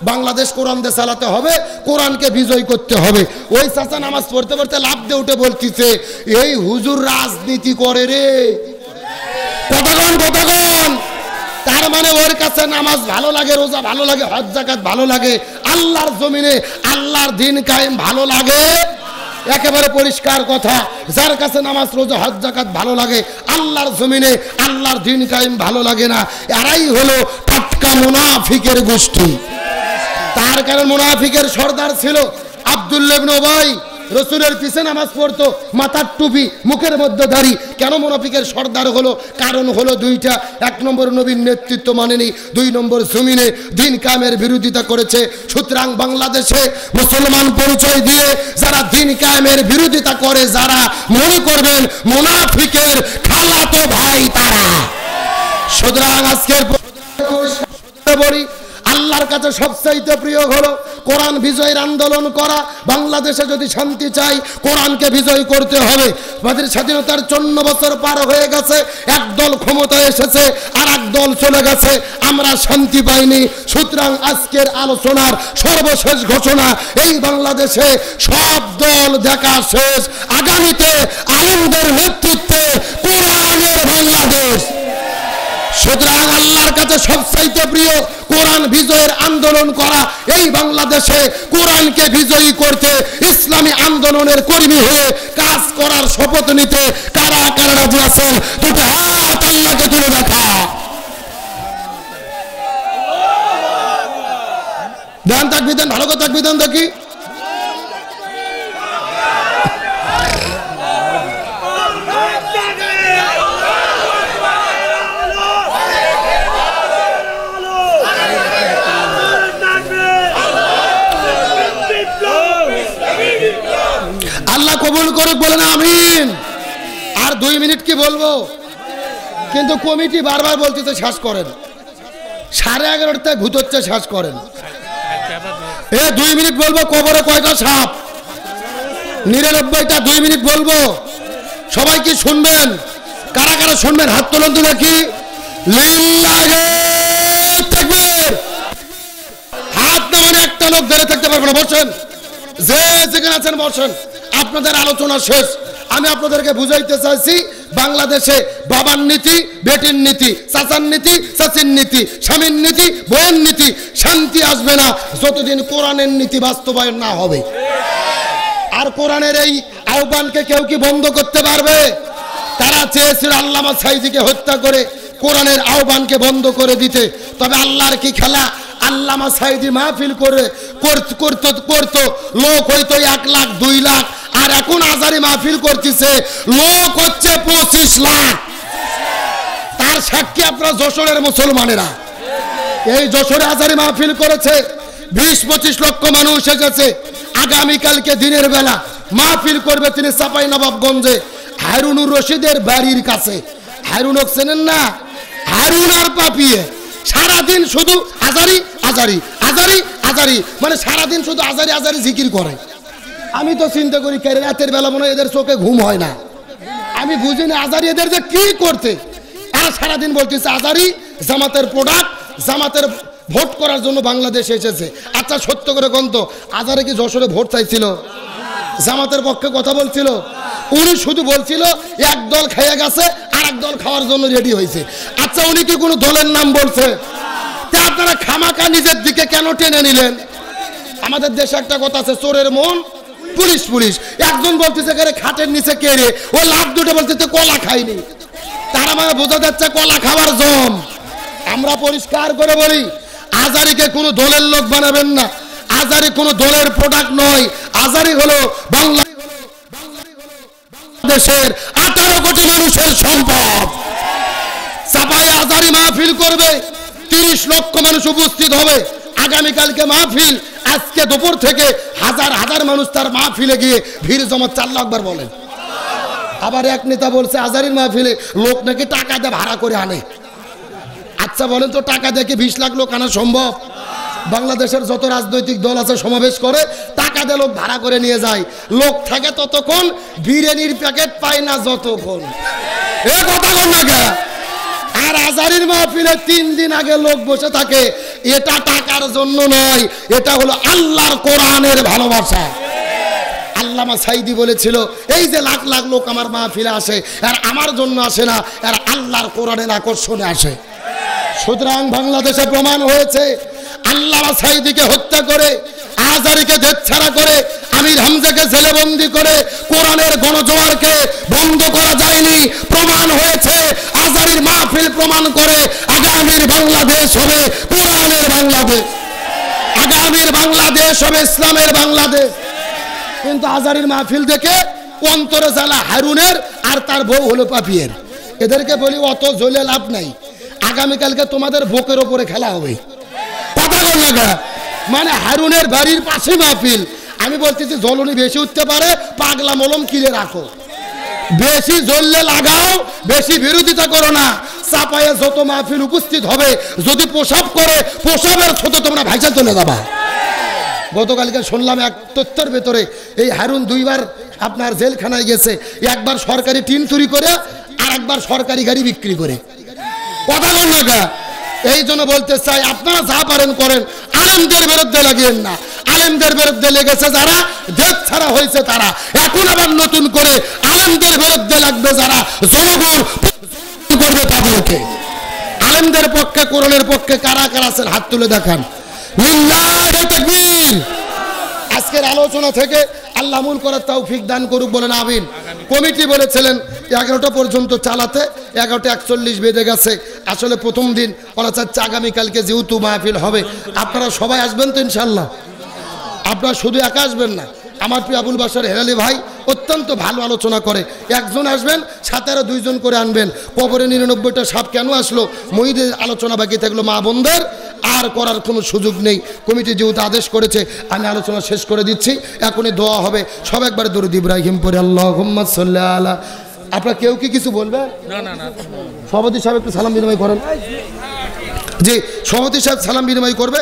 বাংলাদেশ কোরআন দিয়ে চালাতে হবে, কোরআনকে বিজয় করতে হবে। ওই চাচা নামাজ পড়তে পড়তে লাফ দিয়ে উঠে বলতেছে, এই হুজুর রাজনীতি করে রে। কতক্ষণ কতক্ষণ? তার মানে ওর কাছে নামাজ ভালো লাগে, রোজা ভালো লাগে, হজ যাকাত ভালো লাগে, আল্লাহর জমিনে আল্লাহর দ্বীন কায়েম ভালো লাগে। একেবারে পরিষ্কার কথা, যার কাছে নামাজ রোজা হজ যাকাত ভালো লাগে, আল্লাহর জমিনে আল্লাহর দ্বীন কায়েম ভালো লাগে না, এরাই হলো টাটকা মুনাফিকের গোষ্ঠী। তার কারণ মুনাফিকের সর্দার ছিল আব্দুল্লাহ ইবনে উবাই, রসুলের পিছে নামাজ পড়তো, মাথার টুপি, মুখের মধ্যে দাড়ি। কেন মুনাফিকের সর্দার হলো? কারণ হলো দুইটা। এক নম্বর, নবীর নেতৃত্ব মানেনি। দুই নম্বর, জমিনে দিন কায়েমের বিরোধিতা করেছে। সুতরাং বাংলাদেশে মুসলমান পরিচয় দিয়ে যারা দিন কায়েমের বিরোধিতা করে, যারা মনে করবেন মুনাফিকের খালাতো ভাই তারা। সুতরাং আজকের বলি, আল্লাহর কাছে সবচাইতে প্রিয় হলো কোরআন বিজয়ের আন্দোলন করা। বাংলাদেশে যদি শান্তি চাই, কোরআনকে বিজয় করতে হবে। আমাদের স্বাধীনতার 54 বছর পার হয়ে গেছে, একদল ক্ষমতায় এসেছে আর এক দল চলে গেছে, আমরা শান্তি পাইনি। সুতরাং আজকের আলোচনার সর্বশেষ ঘোষণা, এই বাংলাদেশে সব দল দেখা শেষ। আগামীতে আলেমদের নেতৃত্বে কোরআনের বাংলাদেশ। সুতরাং আল্লাহর কাছে সবচাইতে প্রিয় কোরআন বিজয়ের আন্দোলন করা। এই বাংলাদেশে কোরআনকে বিজয়ী করতে ইসলামী আন্দোলনের কর্মী হয়ে কাজ করার শপথ নিতে কারা কারা রাজি আছেন? দুটো হাত আল্লাহকে তুলে দেখা। ধ্যান থাকবি, দেন ভালো করে থাকবি, দেন দেখি। আল্লাহ কবুল করে, বলেন আমিন। আর 2 মিনিট কি বলবো, কিন্তু কমিটি বারবার বলতেছে শ্বাস করেন। 11:30টায় ভূত হচ্ছে, শ্বাস করেন। 2 মিনিট বলবো, কবরে কয়টা সাপ? 99টা। 2 মিনিট বলবো, সবাই কি শুনবেন? কারা কারা শুনবেন হাত তোলেন তো দেখি। লিল্লাহি তাকবীর। হাত না মানে একটা লোক ধরে থাকতে পারবে না। বসেন, যে যেখানে আছেন বসেন। আপনাদের আলোচনা শেষ। আমি আপনাদেরকে বুঝাইতে চাইছি, বাংলাদেশে বাবার নীতি, বেটির নীতি, চাচার নীতি, চাচির নীতি, স্বামীর নীতি, বইয়ের নীতি, শান্তি আসবে না যতদিন কোরআনের নীতি বাস্তবায়ন না হবে। আর কোরআনের এই আহ্বানকে কেউ কি বন্ধ করতে পারবে? তারা চেয়েছিল আল্লামা সাঈদীকে হত্যা করে কোরআনের আহ্বানকে বন্ধ করে দিতে। তবে আল্লাহর কি খেলা, আল্লামা সাঈদী মাহফিল করে করতো, লোক হইতো 1 লাখ 2 লাখ, আর এখন আজারি মাহফিল করতেছে লোক হচ্ছে 25 লাখ। তার সাক্ষী আপনারা যশোরের মুসলমানেরা। এই যশোরে আজারি মাহফিল করেছে, 20-25 লক্ষ মানুষ এসেছে। আগামীকালকে দিনের বেলা মাহফিল করবে তিনি চাঁপাইনবাবগঞ্জে হারুনুর রশিদের বাড়ির কাছে। হারুনক চেনেন না? হারুন আর পাপিয়ে সারাদিন শুধু আজারি আজারি আজারি আজারি, মানে সারাদিন শুধু আজারি আজারি জিকির করে। আমি তো চিন্তা করি রাতের বেলা মনে হয় এদের চোখে ঘুম হয় না। আমি বুঝি না আজারি এদের যে কি করতে। আর সারাদিন বলতেছে আজারি জামাতের প্রোডাক্ট, জামাতের ভোট করার জন্য বাংলাদেশে এসেছে। আচ্ছা সত্য করে কোন তো আজারে কি যশোরে ভোট চাইছিল? জামাতের পক্ষে কথা বলছিল? উনি শুধু বলছিল এক দল খেয়ে গেছে আর এক দল খাওয়ার জন্য রেডি হয়েছে। আচ্ছা উনি কি কোনো দলের নাম বলছে? তা আপনারা খামাকা নিজের দিকে কেন টেনে নিলেন? আমাদের দেশে একটা কথা আছে, চোরের মন পুলিশ পুলিশ। একজন বলতেছে খাটের নিচে কেড়ে, ও লাভ দুটো বলতেছে কলা খাইনি। তারা মানে বোঝা যাচ্ছে কলা খাওয়ার জম। আমরা পরিষ্কার করে বলি, আজারিকে কোনো দলের লোক বানাবেন না। আজারি কোনো দলের প্রোডাক্ট নয়। আজারি হলো বাংলাদেশের 18 কোটি মানুষের সম্পদ। চাপাই আজারি মাহফিল করবে, 30 লক্ষ মানুষ উপস্থিত হবে। আগামীকালকে মাহফিল, আজকে দুপুর থেকে হাজার হাজার মানুষ তার মাহফিলে গিয়ে ভিড় জমা। 4 লাখ বার বলেন। আবার এক নেতা বলছে আজারির মাহফিলে লোক নাকি টাকা দিয়ে ভাড়া করে আনে। আচ্ছা বলেন তো, টাকা দিয়ে কি 20 লাখ লোক আনা সম্ভব? বাংলাদেশের যত রাজনৈতিক দল আছে সমাবেশ করে, টাকা দিয়ে লোক ভাড়া করে নিয়ে যায়। লোক থাকে ততক্ষণ, বিরিয়ানির প্যাকেট পায় না যতক্ষণ। এ কথা কোন না? আর আজারির মাহফিলে 3 দিন আগে লোক বসে থাকে। এটা টাকার জন্য নয়, এটা হলো আল্লাহর কোরআনের ভালোবাসা। আল্লামা সাঈদী বলেছিল, এই যে লাখ লাখ লোক আমার মাহফিলে আসে, আর আমার জন্য আসে না, আর আল্লাহর কোরআনের আকর্ষণে আসে। সুতরাং বাংলাদেশে প্রমাণ হয়েছে, আল্লামা সাঈদীকে হত্যা করে, আজারিকে দেশছাড়া করে, আমির হামজাকে জেলবন্দি করে কোরআনের গণজোয়ারকে বন্ধ করা যায়নি। প্রমাণ হয়েছে, আজারির মাহফিল প্রমাণ করে আগামীর বাংলাদেশ হবে কোরআনের বাংলাদেশ। আগামীর বাংলাদেশ হবে ইসলামের বাংলাদেশ। কিন্তু আজারির মাহফিল দেখে অন্তরে জ্বালা হারুনের আর তার বউ হলো পাপিয়ের। এদেরকে বলি অত জ্বলে লাভ নাই, আগামীকালকে তোমাদের বুকের ওপরে খেলা হবে। কথা বল না, মানে হারুনের বাড়ির পাশে মাহফিল। আমি বলতেছি জ্বলনি বেশি উঠতে পারে, পাগলা মলম কিনে রাখো, বেশি জ্বললে লাগাও, বেশি বিরোধিতা করো না। চাপায়ে যত মাহফিল উপস্থিত হবে, যদি প্রসাব করে প্রসাবের ছোটো তোমরা ভাইসা চলে যাবা। গতকালকে শুনলাম এক তথ্যের ভেতরে এই হারুন দুইবার আপনার জেলখানায় গেছে, একবার সরকারি টিন চুরি করে আর একবার সরকারি গাড়ি বিক্রি করে। কথা বল না, এই জন্য বলতে চাই আপনারা যা পারেন করেন, আলেমদের বিরুদ্ধে লাগিয়েন না। আলেমদের বিরুদ্ধে লেগেছে যারা, দেশ ছাড়া হয়েছে তারা, এখন আবার নতুন করে আলেমদের বিরুদ্ধে লাগবে যারা, জনগণ করবে তাদেরকে। আলেমদের পক্ষে কোরআনের পক্ষে কারা কারা আছেন হাত তুলে দেখান। লিল্লাহি তাকবীর। আজকের আলোচনা থেকে আল্লাহ আমল করার তৌফিক দান করুক, বলেন আমিন। কমিটি বলেছিলেন 11টা পর্যন্ত চালাতে, 11:41 বেজে গেছে। আসলে প্রথম দিন ওরা চাচ্ছে আগামীকালকে যেহেতু মাহফিল হবে আপনারা সবাই আসবেন তো ইনশাল্লাহ। আপনারা শুধু একা আসবেন না, আমার প্রিয় আবুল বাশার হেলালি ভাই অত্যন্ত ভালো আলোচনা করে, একজন আসবেন সাথে আরো 2জন করে আনবেন। কবরে 99টা সাপ কেন আসলো, মহিদের আলোচনা বাকি থাকলো, মা বোনদের আর করার কোনো সুযোগ নেই। কমিটি যেহেতু আদেশ করেছে আমি আলোচনা শেষ করে দিচ্ছি, এখনই দোয়া হবে। সব একবারে দরুদ ইব্রাহিম পড়ে আল্লাহুম্মা সাল্লি আলা। আপনারা কেউ কি কিছু বলবেন? না, সভাপতি সাহেব একটু সালাম বিনিময় করেন। জি, সভাপতি সাহেব সালাম বিনিময় করবে।